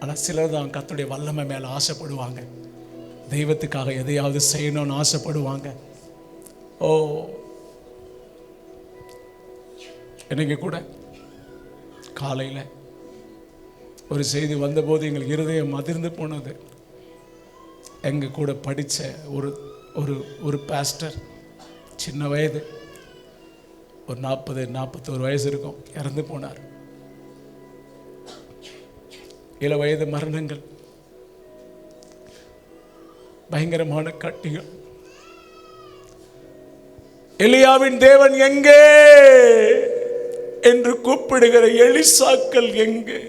ஆனால் சிலர் தான் கர்த்தருடைய வல்லமை மேலே ஆசைப்படுவாங்க, தெய்வத்துக்காக எதையாவது செய்யணும்னு ஆசைப்படுவாங்க. ஓ, இன்னைக்கு கூட காலையில் ஒரு செய்தி வந்தபோது எங்களுக்கு இருதயம் அதிர்ந்து போனது. எங்கள் கூட படித்த ஒரு பாஸ்டர், சின்ன வயது, ஒரு 40-41 வயசு இருக்கும், இறந்து போனார். 7 வயது மரணங்கள், பயங்கரமான கட்டிகள். எலியாவின் தேவன் எங்கே என்று கூப்பிடுகிற எலிசாக்கள் எங்கே?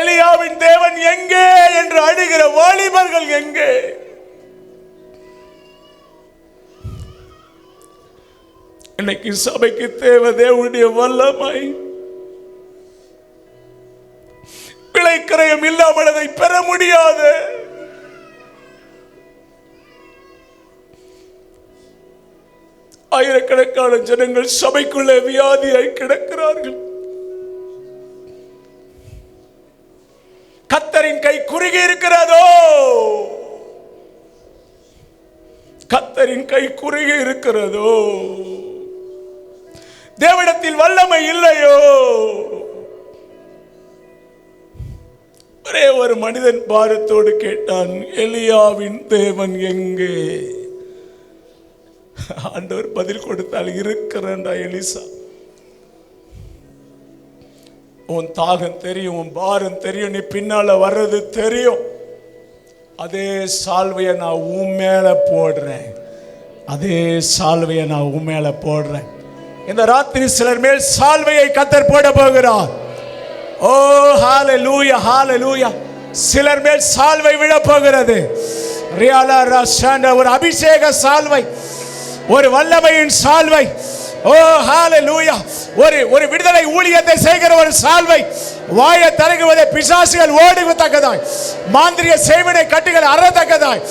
எலியாவின் தேவன் எங்கே என்று அழுகிற வாலிபர்கள் எங்கே? இன்னைக்கு சபைக்கு தேவை தேவனுடைய வல்லமை. விளைக்கரையும் இல்லாமல் அதை பெற முடியாது. ஆயிரக்கணக்கான ஜனங்கள் சபைக்குள்ளே வியாதியாய் கிடக்கிறார்கள். கர்த்தரின் கை குறுகி இருக்கிறதோ? கர்த்தரின் கை குறுகி இருக்கிறதோ? தேவனிடத்தில் வல்லமை இல்லையோ? ஒரே ஒரு மனிதன் பாரத்தோடு கேட்டான், எலியாவின் தேவன் எங்கே? ஆண்டவர் பதில் கொடுத்தால், இருக்கிறேன்டா எலிசா, உன் தாகம் தெரியும், உன் பாரம் தெரியும், நீ பின்னால வர்றது தெரியும். அதே சால்வையை நான் உன் மேல போடுறேன், அதே சால்வையை நான் உன் மேல போடுறேன். இந்த ராத்திரி சிலர் மேல் சால்வையை கர்த்தர் போட போகிறார். ஓ ஹalleluya, ஹalleluya. சிலர் மேல் சால்வை விழ போகிறது. ரியாலா ராஷாண்ட ஒரு அபிஷேக சால்வை, ஒரு வல்லமையின் சால்வை. ஓ ஹalleluya. ஒரு விடுதலை ஊழியத்தை செய்கிற ஒரு சால்வை. வாயை தரங்குவதை பிசாசுகள் ஓடுவதற்கதாய், மாந்திரிக செய்வினை கட்டுகள் அறத்தக்கதாய்,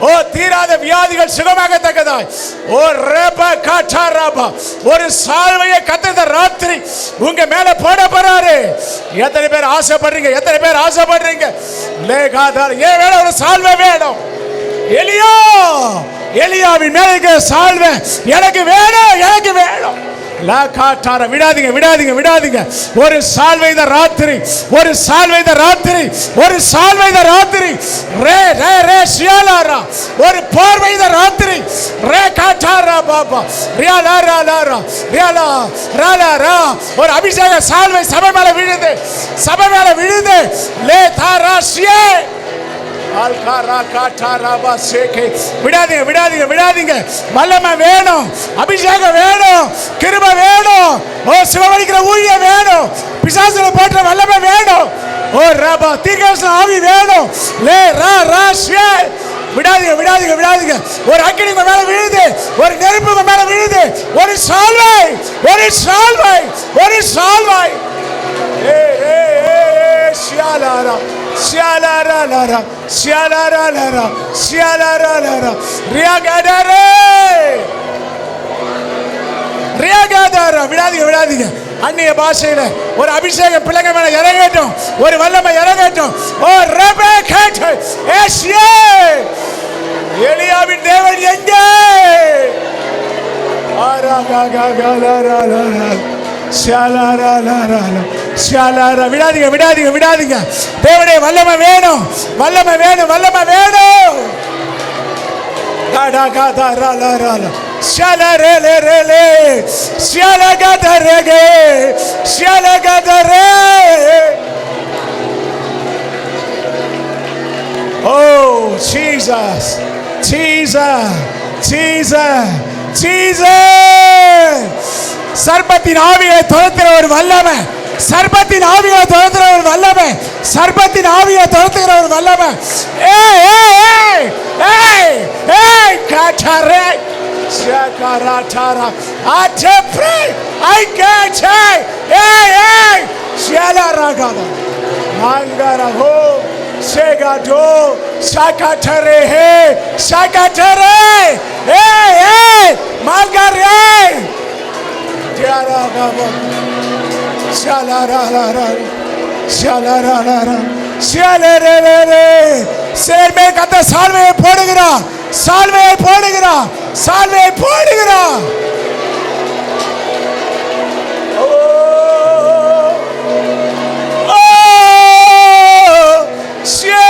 ஓ தீராத வியாதிகள் சுகமாகத்தக்கதாய், ஓ ரபா காட்டாராபா, ஒரு சால்வையை கர்த்தர் ராத்திரி உங்க மேல போட போறாரு. எத்தனை பேர் ஆசைப்படுறீங்க? எத்தனை பேர் ஆசைப்படுறீங்க? லேகாதார் ஏன் வேணும்? ஒரு சால்வை வேணும். எலியாவின் மேல இருக்கிற சால்வை எனக்கு வேணும், எனக்கு வேணும். விடாதீங்க விடாதீங்க விடாதீங்க. ஒரு சால்வை இந்த ராத்திரி, ஒரு சால்வை இந்த ராத்திரி, ஒரு சால்வை இந்த ராத்திரி. ரே ரே ரே ஷியாலாரா, ஒரு பார்வை இந்த ராத்திரி. ரே காட்டாரா பாபா ரியாலா ராலா ரியாலா ராலா ரா. ஒரு அபிஷேக சால்வை சபை மேல விழுது, சபை மேல விழுது. லே தாரா ஷியே ஆல்காரா காட்டாரா பாசேகே. விடாதீங்க விடாதீங்க விடாதீங்க. வல்லமை வேணும், அபிஷேகம் வேணும், கிருபை வேணும். ஓ சிவவழிக்கிற ஊழியம் வேணும், பிசாசுல போற்ற வல்லமை வேணும். ஓ ரபா தீர்க்கதரிசன ஆவி வேணும். லே ரா ரா ஷே. விடாதீங்க விடாதீங்க விடாதீங்க. ஒரு அக்கினி உங்க மேல விழுது, ஒரு நெருப்பு உங்க மேல விழுது. ஒரு சால்வை, ஒரு சால்வை, ஒரு சால்வை. ஏ ஏ ஏ ஷியாலாரா ஷியாலாரா லாரா ஷியாலாரா லாரா ஷியாலாரா லாரா ரியாகாடரே ரியாகாடரா. விடாதீங்க விடாதீங்க. அந்நிய பாஷையில ஒரு அபிஷேகம் பிள்ளைங்க மேல இறங்கட்டும், ஒரு வல்லமை இறங்கட்டும். ஓ ரபே கேட் ஏசியே. எலியாவின் தேவன் எங்கே? ஆராகாகாலாலாலா ஷாலாலாலாலா ஷாலாரா. விடாதீங்க விடாதீங்க விடாதீங்க. தேவனே வல்லமை வேணும், வல்லமை வேணும், வல்லமை வேணும். காடாகாதாராலாலா ஷாலாரேலேரேலே ஷாலாகாதாரேகே ஷாலாகாதாரே. Oh Jesus, Jesus, Jesus, Jesus. சர்பத்தின் ஆவியை துரத்துகிற ஒரு வல்லமை, சர்பத்தின் ஆவியை துரத்துகிற ஒரு வல்லமை, சர்பத்தின் ஆவியை துரத்துகிற ஒரு வல்லமை. ஏய் ஏய் ஏய் ஏய் ஏய் காட்டாரே ஷாகாராட்டாரா ஆச்சப்ரே ஐ கேச்சே. ஏய் ஏய் ஷியாலாராகாதா மாங்கரா ஹோ ஷேகாடோ ஷாகாட்டரே ஹே ஷாகாட்டரே. ஏய் ஏய் மாங்கரே தியாராகாபா ஷாலாராலாரா ஷாலாராலாரா ஷாலேரேரே. சிலர் மேல் கத்த சால்வையை போடுகிறார், சால்வையை போடுகிறார், சால்வையை போடுகிறார். ஓ ஓ ஷே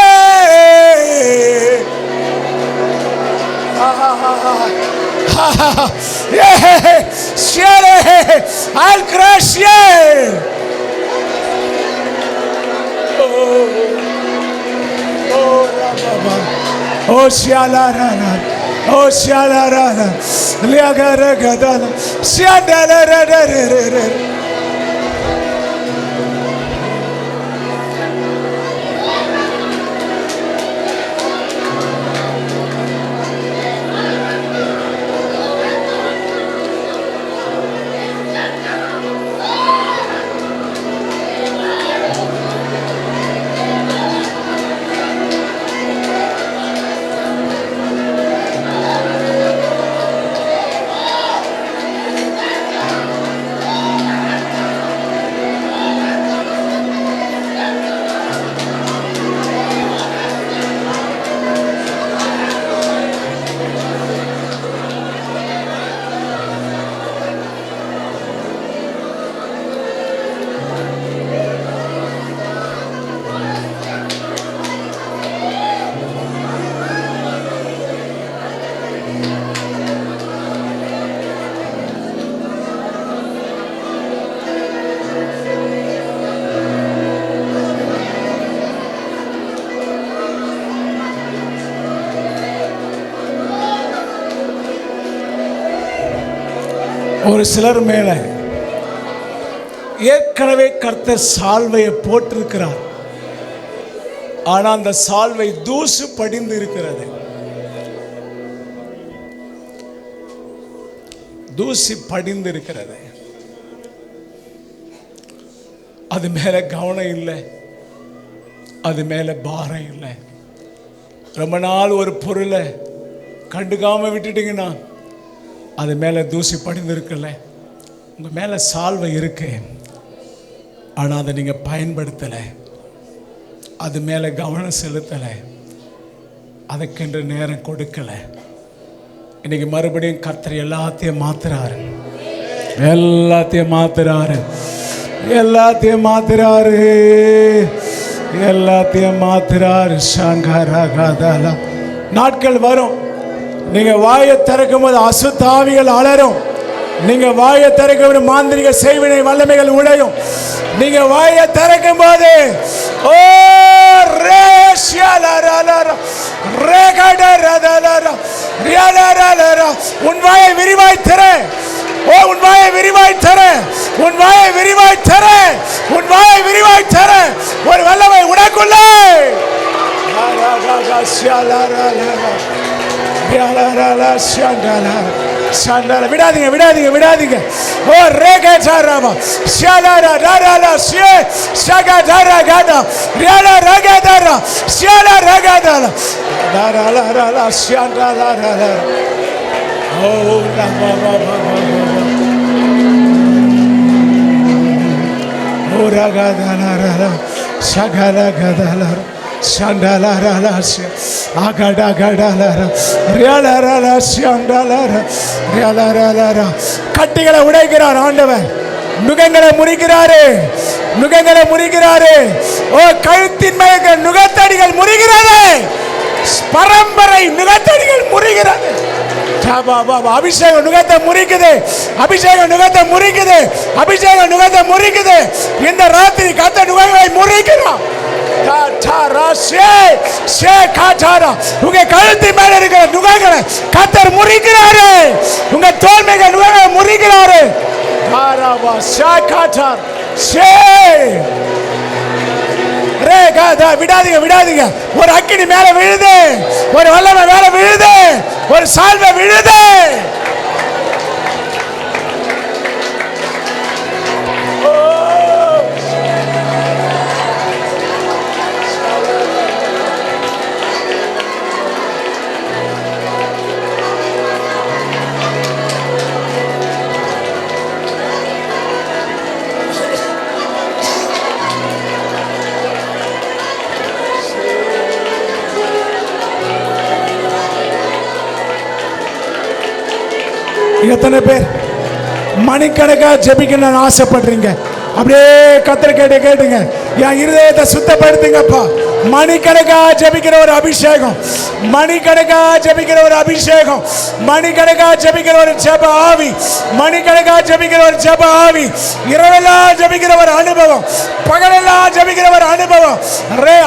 I'll crush you. Oh shalarana, oh shalarana, liagara gadala, shalarana. ஒரு சிலர் மேல ஏற்கனவே கர்த்தர் சால்வையை போட்டிருக்கிறார். ஆனா அந்த சால்வை தூசு படிந்து இருக்கிறது, தூசி படிந்து இருக்கிறது. அது மேல கவனம் இல்லை, அது மேல பாரம் இல்லை. ரொம்ப நாள் ஒரு பொருளை கண்டுக்காம விட்டுட்டீங்கன்னா அது மேலே தூசி படிந்திருக்குல்ல. உங்கள் மேலே சால்வை இருக்கு, ஆனால் அதை நீங்கள் பயன்படுத்தலை, அது மேலே கவனம் செலுத்தலை, அதுக்கென்று நேரம் கொடுக்கலை. இன்னைக்கு மறுபடியும் கர்த்தர் எல்லாத்தையும் மாத்துறாரு. எல்லாத்தையும் மாத்துறாரு, எல்லாத்தையும் மாத்துறாரு, எல்லாத்தையும் மாத்துறாரு. சங்கரகதல நாட்கள் வரும், நீங்க வாயை திறக்கும் போது அசுத்தாவிகள் அலரும். நீங்க வாயை திறக்கும் போது மாந்திரிக செய்வினை வல்லமைகள் உடையும். நீங்க வாயை திறக்கும் போது ஓ உன் வாயை விரிவாய் தர, ஓ உன் வாயை விரிவாய் தர, உன் வாயை விரிவாய் தர, உன் வாயை விரிவாய் தர. ஒரு வல்லமை உனக்குள்ளே. விடாதீங்க, விடாதீங்க, விடாதீங்க. ஓ ரேகா சாராமா ஷாலாரா ராராலா ஷே ஷகா தாரா காடா ரியாலா ரகா தாரா ஷாலா ரகா தாரா ராராலா ராலா ஷாண்டா ராரா. ஓ ராமா பாபா ஓ ரகா தாரா ஷகா கதாலா சண்டலரல அகடகடலர ரியலரல சண்டலர ரியலரல. கட்டிகளை உடைக்கிறார் ஆண்டவர், நுகங்களை முறிக்கிறாரு, நுகங்களை முறிக்கிறாரு. ஓ கழுத்தின் மேல் நுகத்தடிகள் முறிகிறது, பரம்பரை நுகத்தடிகள் முறிகிறது. அபிஷேகம் நுகத்தை முறிக்குது, அபிஷேகம் நுகத்தை முறிக்குது, அபிஷேகம் நுகத்தை முறிக்குது. இந்த ராத்திரி கத்த நுகங்களை முறிக்கிறான். உங்க கழுத்து மேல இருக்கிற நுகங்களை கத்தர் முறிக்கிறாரு, உங்க தோல் மேல நுகங்களை முறிக்கிறாரு. விடாதீங்க, விடாதீங்க. ஒரு அக்கினி மேல விழுது, ஒரு வல்லமை மேல விழுது, ஒரு சால்வை விழுது. எத்தனை பேர் மணிக்கணக்கா ஜெபிக்கணும்னு ஆசைப்படுறீங்க? அப்படியே கத்தர் கேட்டுங்க, என் இருதயத்தை சுத்தப்படுத்துங்கப்பா. மணிக்கணக்கா ஜெபிக்கிற ஒரு அபிஷேகம், மணிக்கணக்கா ஜெபிக்கிற ஒரு அபிஷேகம், மணிக்கணக்கா ஜெபிக்கிற ஒரு ஜெப ஆவி, மணிக்கணக்கா ஜெபிக்கிற ஒரு ஜெப ஆவி, இரவெல்லாம் ஜெபிக்கிற ஒரு அனுபவம், பகலெல்லாம் ஜெபிக்கிற ஒரு அனுபவம்,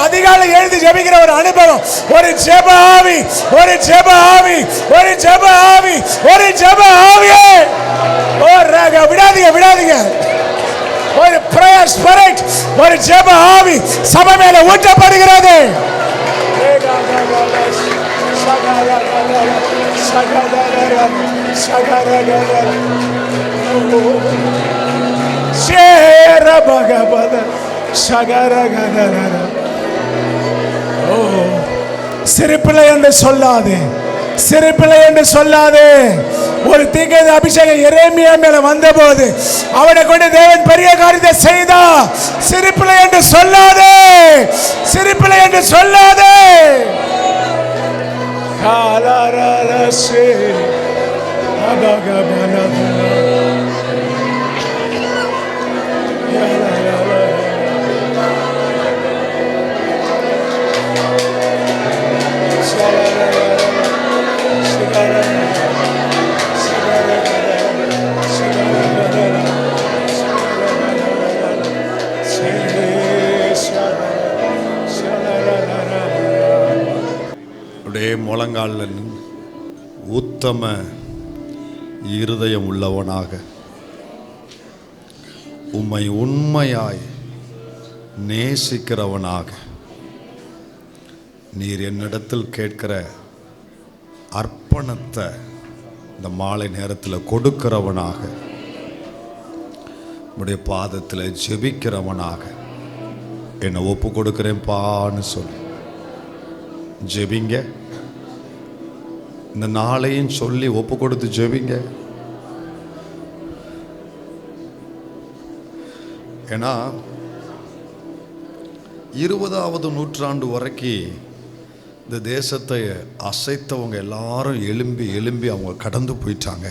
அதிகாலை எழுதி ஜெபிக்கிற ஒரு அனுபவம். ஒரு ஜெப ஆவி, ஒரு ஜெப ஆவி, ஒரு ஜெப ஆவி, ஒரு ஜெப ஆவியே. ஓ ராக விடாதீங்க, விடாதீங்க. ஒரு பிரேயர் ஸ்பிரிட், ஒரு ஜெப ஆவி சபை மேல ஊற்றப்படுகிறது. சிரிப்பில்லை என்று சொல்லாதே, சிரிப்பில்லை என்று சொல்லாதே. ஒரு தீர்க்க அபிஷேகம் எரேமியா மேல வந்தபோது அவனை கொண்டு தேவன் பெரிய காரியத்தை செய்தா. சிரிப்பில்லை என்று சொல்லாதே, சிரிப்பில்லை என்று சொல்லாதே. முழங்காலில் உத்தம இருதயம் உள்ளவனாக உம்மை உண்மையாய் நேசிக்கிறவனாக நீர் என்னிடத்தில் கேட்கிற அர்ப்பணத்தை இந்த மாலை நேரத்தில் கொடுக்கிறவனாக உடைய பாதத்தில் ஜெபிக்கிறவனாக என்னை ஒப்பு கொடுக்கிறேன்பான்னு சொல்லி ஜெபிங்க. இந்த நாளையும் சொல்லி ஒப்பு கொடுத்து ஜெபிங்க. ஏன்னா 20வது நூற்றாண்டு வரைக்கும் இந்த தேசத்தை அசைத்தவங்க எல்லாரும் எழும்பி அவங்க கடந்து போயிட்டாங்க.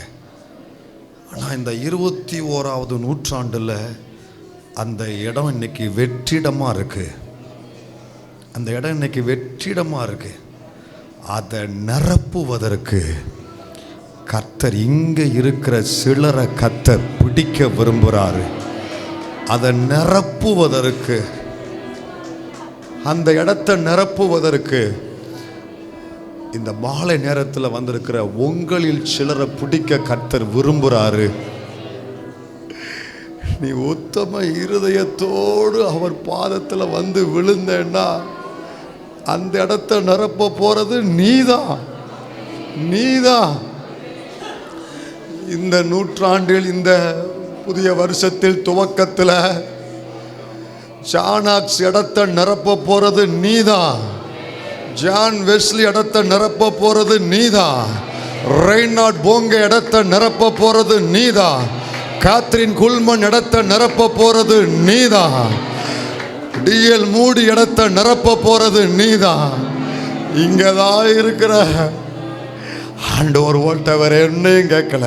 ஆனால் இந்த 21வது நூற்றாண்டில் அந்த இடம் இன்னைக்கு வெற்றிடமாக இருக்குது. அந்த இடம் இன்னைக்கு வெற்றிடமாக இருக்குது. அதை நிரப்புவதற்கு கர்த்தர் இங்கே இருக்கிற சிலரை கர்த்தர் பிடிக்க விரும்புகிறாரு. அதை நிரப்புவதற்கு, அந்த இடத்தை நிரப்புவதற்கு இந்த மாலை நேரத்தில் வந்திருக்கிற உங்களில் சிலரை பிடிக்க கர்த்தர் விரும்புகிறாரு. நீ உத்தம இருதயத்தோடு அவர் பாதத்தில் வந்து விழுந்தேன்னா அந்த இடத்தை நிரப்ப போறது நீதான். இந்த நூற்றாண்டில், இந்த புதிய வருஷத்தில் துவக்கத்தில் ஜானாக்ஸ் இடத்தை நிரப்ப போறது நீதான். ஜான் வெஸ்லி இடத்தை நிரப்ப போறது நீதான். ரெய்னார்ட் போங்கே இடத்தை நிரப்ப போறது நீதான். காத்ரின் குல்மன் இடத்தை நிரப்ப போறது நீதான். டிஎல் மூடி இடத்தை நிரப்ப போறது நீதான். இங்கதான் இருக்கிற ஆண்டவர் ஓட்டவர் என்னையும் கேட்கல.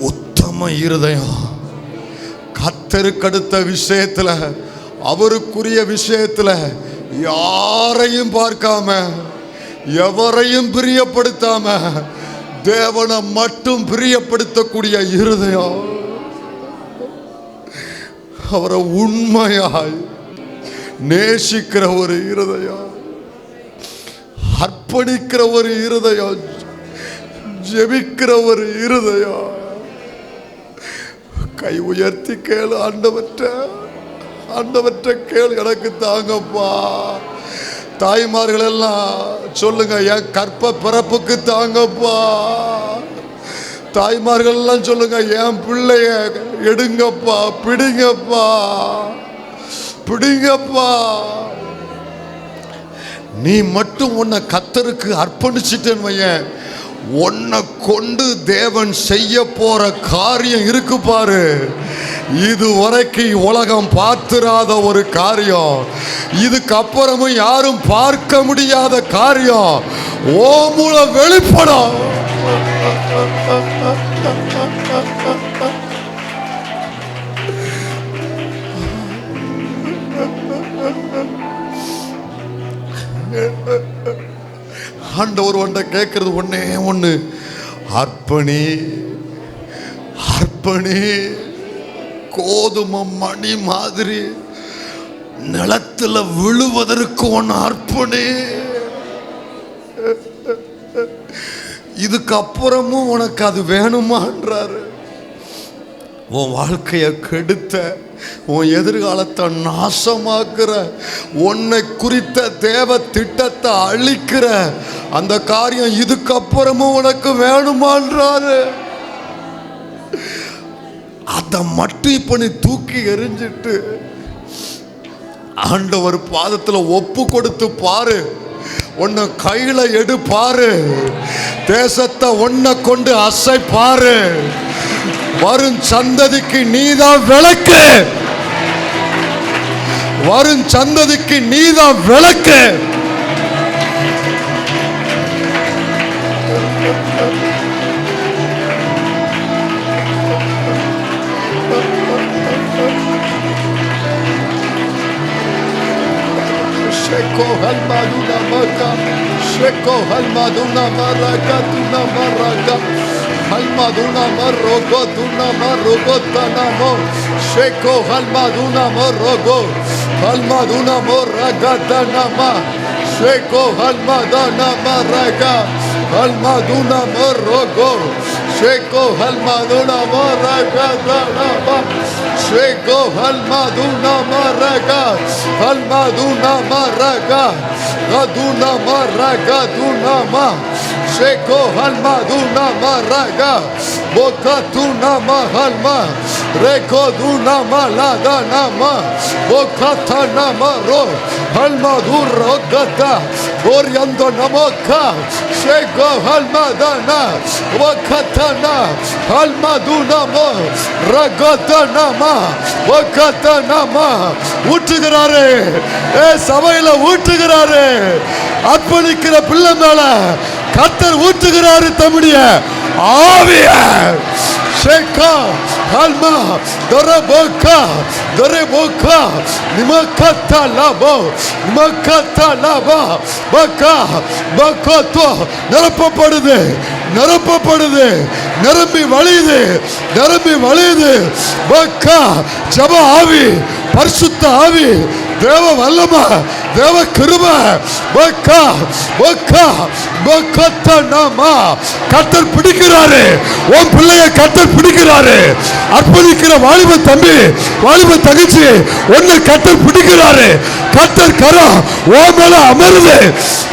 உத்தம இருதயம், கர்த்தருக்கு விஷயத்துல, அவருக்குரிய விஷயத்துல யாரையும் பார்க்காம, எவரையும் பிரியப்படுத்தாம, தேவனை மட்டும் பிரியப்படுத்தக்கூடிய இருதயம், அவரை உண்மையாய் நேசிக்கிற ஒரு இருதயம், அர்ப்பணிக்கிற ஒரு இருதயம், ஜெபிக்கிற ஒரு இருதயம். கை உயர்த்தி கேளு, ஆண்டவற்ற கேளு, எனக்கு தாங்கப்பா. தாய்மார்கள் எல்லாம் சொல்லுங்க, என் கற்ப பிறப்புக்கு தாங்கப்பா. தாய்மார்கள் எல்லாம் சொல்லுங்க, என் பிள்ளைய எடுங்கப்பா, பிடிங்கப்பா. நீ மட்டும் உன்னை கர்த்தருக்கு அர்ப்பணிச்சிட்டேன்னு வையேன், உன்னை கொண்டு தேவன் செய்ய போற காரியம் இருக்கு பாரு. இதுவரைக்கும் உலகம் பார்த்திராத ஒரு காரியம், இதுக்கப்புறமும் யாரும் பார்க்க முடியாத காரியம் ஓ மூலம் வெளிப்படும். ஆண்டவர் ஒன்றை கேட்கறது ஒன்னே ஒன்று, அர்ப்பணி. கோதுமை மணி மாதிரி நிலத்துல விழுவதற்கு ஒன்று அர்ப்பணி. இதுக்கப்புறமும் உனக்கு அது வேணுமான்றாரு. உன் வாழ்க்கையை கெடுத்த, உன் எதிர்காலத்தை நாசமாக்குற, உன்னை குறித்த தேவ திட்டத்தை அழிக்கிற அந்த காரியம் இதுக்கப்புறமும் உனக்கு வேணுமான்றாரு. அதை மட்டும் இப்ப நீ தூக்கி எறிஞ்சிட்டு ஆண்டவர் பாதத்துல ஒப்பு கொடுத்து பாரு. உன்னை கையில எடு பாரு. தேசத்தை உன்னை கொண்டு அசை பாரு. வரும் சந்ததிக்கு நீதான் விளக்கு. வரும் சந்ததிக்கு நீதான் விளக்கு. Sheko halmaduna marka, sheko halmaduna maraka, tuna maraka, halmaduna marrogo, tuna marrogo tanamo, sheko halmaduna marrogo, halmaduna maraka tanama, sheko halmadana maraka, halmaduna marrogo, sheko halmaduna maraka tanama. Sheko halmaduna maraga, halmaduna maraga, gaduna maraga dunama. Sheko halmaduna maraga, bokatuna mahalma, reko dunama ladanama, bokatana maro, halmadura gata, oriando namoka. Sheko halmadana, bokatana, halmaduna mo, ragatana ma. ஊற்றுகிறாரு. சபையில ஊற்றுகிறாரு. அர்ப்பணிக்கிற பிள்ளை மேல கர்த்தர் ஊற்றுகிறாரு தம்முடைய ஆவிய. Sheka, Alma, Doreboka, Doreboka, Nimakata Labo, Nimakata Laba, Baka, Bakoto, நிரப்பப்படுது, நிரப்பப்படுது, நிரம்பி வழியுது, நிரம்பி வழியுது. பக்கா, ஜப ஆவி, பரிசுத்த ஆவி, தேவ வல்லமை, தேவ கிருபை. பக்கா, பக்கா, பக்கத்த நாமா. கர்த்தர் பிடிக்கிறாரு, உன் பிள்ளையை கர்த்தர் பிடிக்கிறாரு. அர்ப்பணிக்கிற வாலிப தம்பி, வாலிப தங்கச்சி, உன்னை கர்த்தர் பிடிக்கிறாரு. கர்த்தர் கரம் உன் மேல அமருது.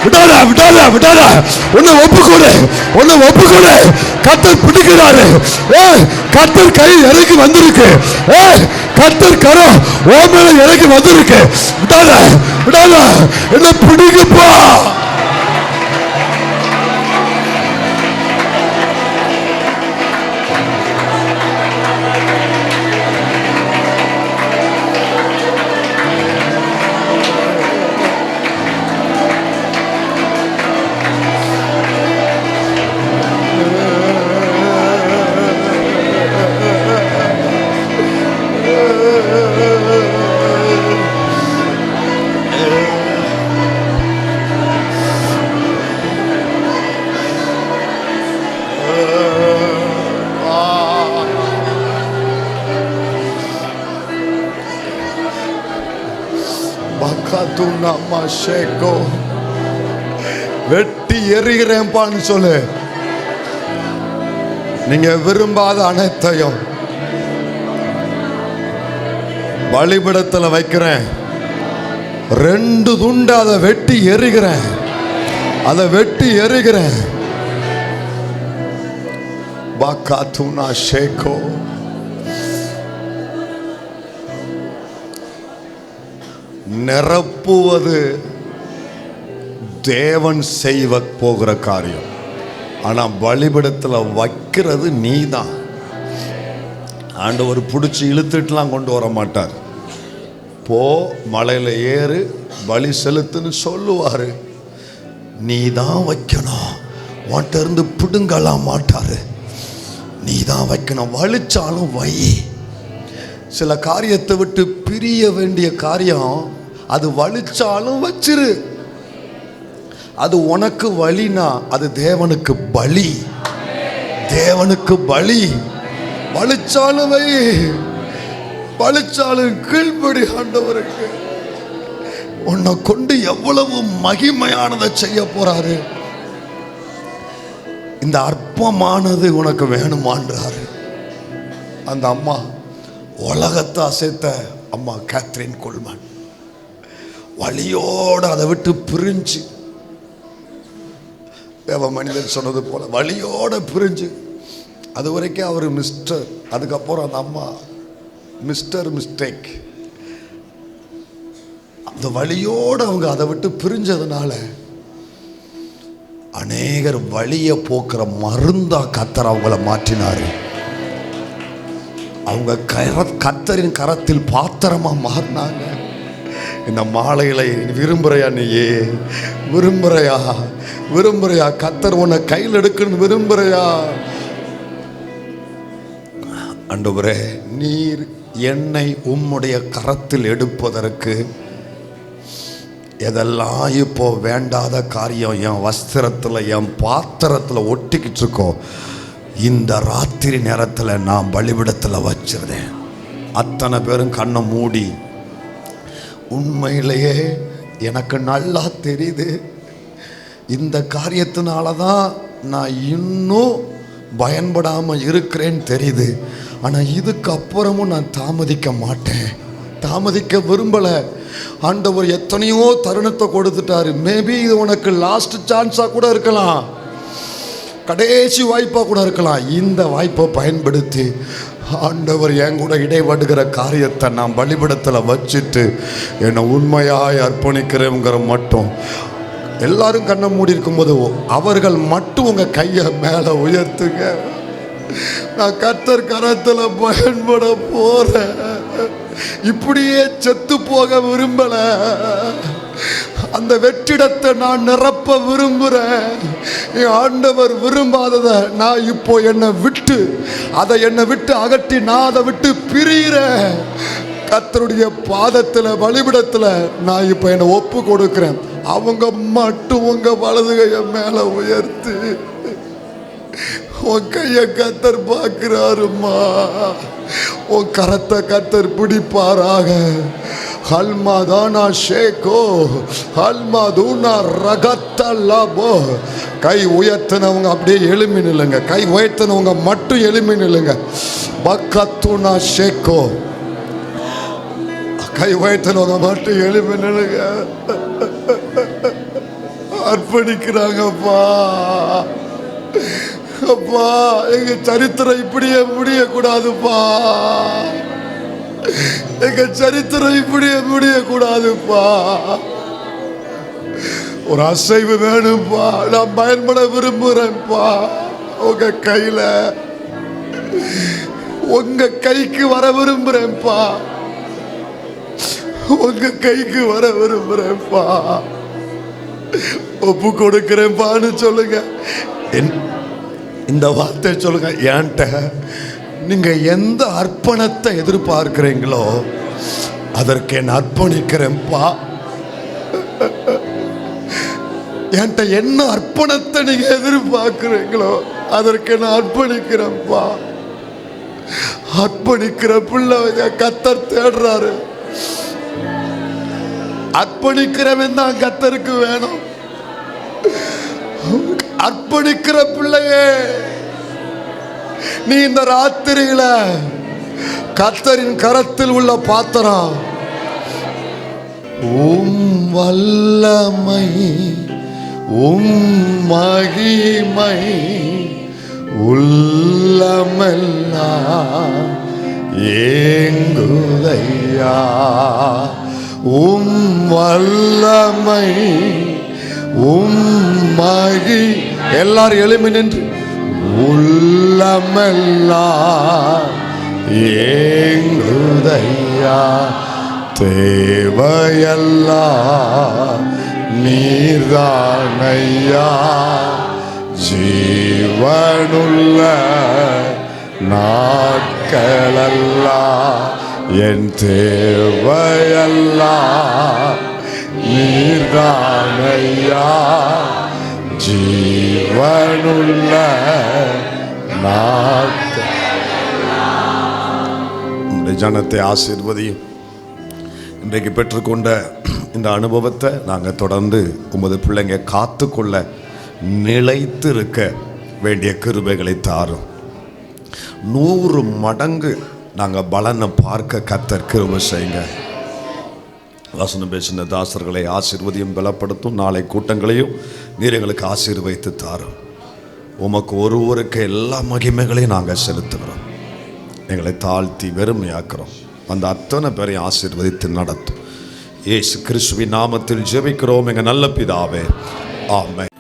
விடாத, விடாத, விடாத. உன்னை ஒப்புக்கொடு, உன்னை ஒப்புக்கொடு. கர்த்தர் பிடிக்கிறாரு. கர்த்தர் கை இறங்கி வந்திருக்கு. கர்த்தர் கரம் உன் மேல இறங்கி வந்திருக்கு. விடாத, விடாத. என்ன பிடிக்கப்பா. வெட்டி எறிகிறேன்பான்னு சொல்லு. நீங்க விரும்பாத அனைத்தையும் பலிபீடத்துல வைக்கிறேன். 2 துண்டு அதை வெட்டி எறிகிறேன், அதை வெட்டி எறிகிறேன். பாக்காத்துனா ஷேகோ. நிரப்புவது தேவன் செய்வ போகிற காரியம். ஆனா பலிபீடத்துல வைக்கிறது நீதான். ஆண்டவர் பிடிச்சி இழுத்துட்டுலாம் கொண்டு வர மாட்டார். போ, மலையில ஏறு, பலி செலுத்துன்னு சொல்லுவாரு. நீ தான் வைக்கணும். உன்கிட்ட இருந்து பிடுங்கலாம் மாட்டாரு. நீ தான் வைக்கணும். வலிச்சாலும் வை. சில காரியத்தை விட்டு பிரிய வேண்டிய காரியம் அது வலிச்சாலும் வச்சிரு. அது உனக்கு வலினா அது தேவனுக்கு பலி. தேவனுக்கு பலி. வலிச்சாலும் வை, வலிச்சாலும் கீழ்ப்படி. ஆண்டவருக்கு உன்னை கொண்டு எவ்வளவு மகிமையானதை செய்ய போறாரு. இந்த அற்பமானது உனக்கு வேணுமான்றாரு. அந்த அம்மா, உலகத்தை அசைத்த அம்மா கேத்ரின் குல்மன், வலியோடு அதை விட்டு பிரிஞ்சு, தேவ மனிதன் சொன்னது போல வலியோட பிரிஞ்சு, அது வரைக்கும் அவர் மிஸ்டர், அதுக்கப்புறம் அந்த அம்மா மிஸ்டர் மிஸ்டேக். அந்த வலியோடு அவங்க அதை விட்டு பிரிஞ்சதுனால அநேகர் வலியை போக்குற மருந்தா கர்த்தர் அவங்கள மாற்றினாரு. அவங்க கர்த்தரின் கரத்தில் பாத்திரமா மாறினாங்க. இந்த மாலையில விரும்புறையா? நீயே விரும்புறையா? விரும்புறையா? கர்த்தர் உன்னை கையில் எடுக்கணும் விரும்புறையா? ஆண்டவரே, நீர் என்னை உம்முடைய கரத்தில் எடுப்பதற்கு எதெல்லாம் இப்போ வேண்டாத காரியம் என் வஸ்திரத்தில் என் பாத்திரத்தில் ஒட்டிக்கிட்டு இருக்கோ, இந்த ராத்திரி நேரத்தில் நான் பலிபீடத்தில் வச்சிருந்தேன். அத்தனை பேரும் கண்ணை மூடி, உண்மையிலேயே எனக்கு நல்லா தெரியுது, இந்த காரியத்தினால தான் நான் இன்னும் பயன்படாமல் இருக்கிறேன்னு தெரியுது. ஆனால் இதுக்கப்புறமும் நான் தாமதிக்க மாட்டேன், தாமதிக்க விரும்பலை. ஆண்டவர் எத்தனையோ தருணத்தை கொடுத்துட்டாரு. மேபி இது உனக்கு லாஸ்ட் சான்ஸாக கூட இருக்கலாம், கடைசி வாய்ப்பாக கூட இருக்கலாம். இந்த வாய்ப்பை பயன்படுத்தி ஆண்டவர் என் கூட இடைபடுகிற காரியத்தை நான் பலிபீடத்தில் வச்சுட்டு என்னை உண்மையாய் அர்ப்பணிக்கிறேங்கிற மட்டும் எல்லாரும் கண்ணை மூடி இருக்கும்போது அவர்கள் மட்டும் உங்கள் கையை மேலே உயர்த்துங்க. நான் கர்த்தர் கரத்தில் பயன்பட போறேன். இப்படியே செத்து போக விரும்பல. அந்த வெற்றிடத்தை நான் நிரப்ப விரும்புகிறேன். என் ஆண்டவர் விரும்பாததை நான் இப்போ என்னை விட்டு அகற்றி நான் அதை விட்டு பிரிகிறேன். கர்த்தருடைய பாதத்தில் பலிபிடத்தில் நான் இப்போ என்னை ஒப்பு கொடுக்கிறேன். அவங்க மட்டும் உங்க வலது கையை மேல உயர்த்து. உன் கையை கர்த்தர் பார்க்கிறாருமா. உன் கரத்தை கர்த்தர் பிடிப்பாராக. ஹல்மாதானா ஷேகோ ஹல்மாதுனா ரகத்தல்லாபோ. கை உயர்த்தினவங்க அப்படியே எழுமி நில்லுங்க. கை உயர்த்தினவங்க மட்டும் எழுமி நில்லுங்க. பக்கத்துனா ஷேகோ. கை உயர்த்தினவங்க மட்டும் எழுமி நில்லுங்க. அர்ப்பணிக்கிறாங்கப்பா. அப்பா, எங்க சரித்திரம் இப்படியே முடியக்கூடாதுப்பா. எங்க சரித்திரம் இப்படியே முடியக்கூடாதுப்பா. ஒரு அசைவு வேணும்ப்பா. நான் பயன்பட விரும்புகிறேன்ப்பா. உங்க கையில உங்க கைக்கு வர விரும்புறேன்ப்பா. உங்க கைக்கு வர விரும்புறேன்ப்பா. ஒப்பு கொடுக்கிறேன்பான்னு சொல்லுங்க. இந்த வார்த்தை சொல்லுங்க. என்கிட்ட நீங்க எந்த அர்ப்பணத்தை எதிர்பார்க்கிறீங்களோ அதற்கு என்ன அர்ப்பணிக்கிறேன்ப்பா. என்கிட்ட என்ன அர்ப்பணத்தை நீங்க எதிர்பார்க்கிறீங்களோ அதற்கு நான் அர்ப்பணிக்கிறேன்ப்பா. அர்ப்பணிக்கிற பிள்ளை கர்த்தர் தேடுறாரு. அர்ப்பணிக்கிறவன் தான் கர்த்தருக்கு வேணும். அர்ப்பணிக்கிற பிள்ளையே, நீ இந்த ராத்திரியில கர்த்தரின் கரத்தில் உள்ள பாத்திரம். வல்லமை மகிமை உள்ளமெல்லாம் ஏங்குதையா. வல்லமை மகி எல்லாரும் எழுமி நின்று உள்ளமெல்லாம் ஏங்குதையா. தேவையெல்லாம் நீர்தானையா. ஜீவனுள்ள நாட்களெல்லாம் என் தேவையெல்லாம் நீர்தானையா. ஜீவனுள்ள நாட்கள். ஜனத்தை ஆசீர்வதியும். இன்றைக்கு பெற்றுக்கொண்ட இந்த அனுபவத்தை நாங்கள் தொடர்ந்து உமது பிள்ளைங்க காத்துக்கொள்ள நிலைத்து இருக்க வேண்டிய கிருபைகளை தாரும். 100 மடங்கு நாங்கள் பலனை பார்க்க கர்த்தர் கிருபை செய்யுங்க. வசனம் பேசின தாசர்களை ஆசீர்வதியும் பலப்படுத்தும். நாளை கூட்டங்களையும் நீர் எங்களுக்கு ஆசீர்வதித்து தாரும். உமக்கு ஒருவருக்கு எல்லா மகிமைகளையும் நாங்கள் செலுத்துகிறோம். எங்களை தாழ்த்தி வெறுமையாக்குறோம். அந்த அத்தனை பேரையும் ஆசீர்வதித்து நடத்தும். இயேசு கிறிஸ்துவின் நாமத்தில் ஜெபிக்கிறோம் எங்கள் நல்ல பிதாவே. ஆமென்.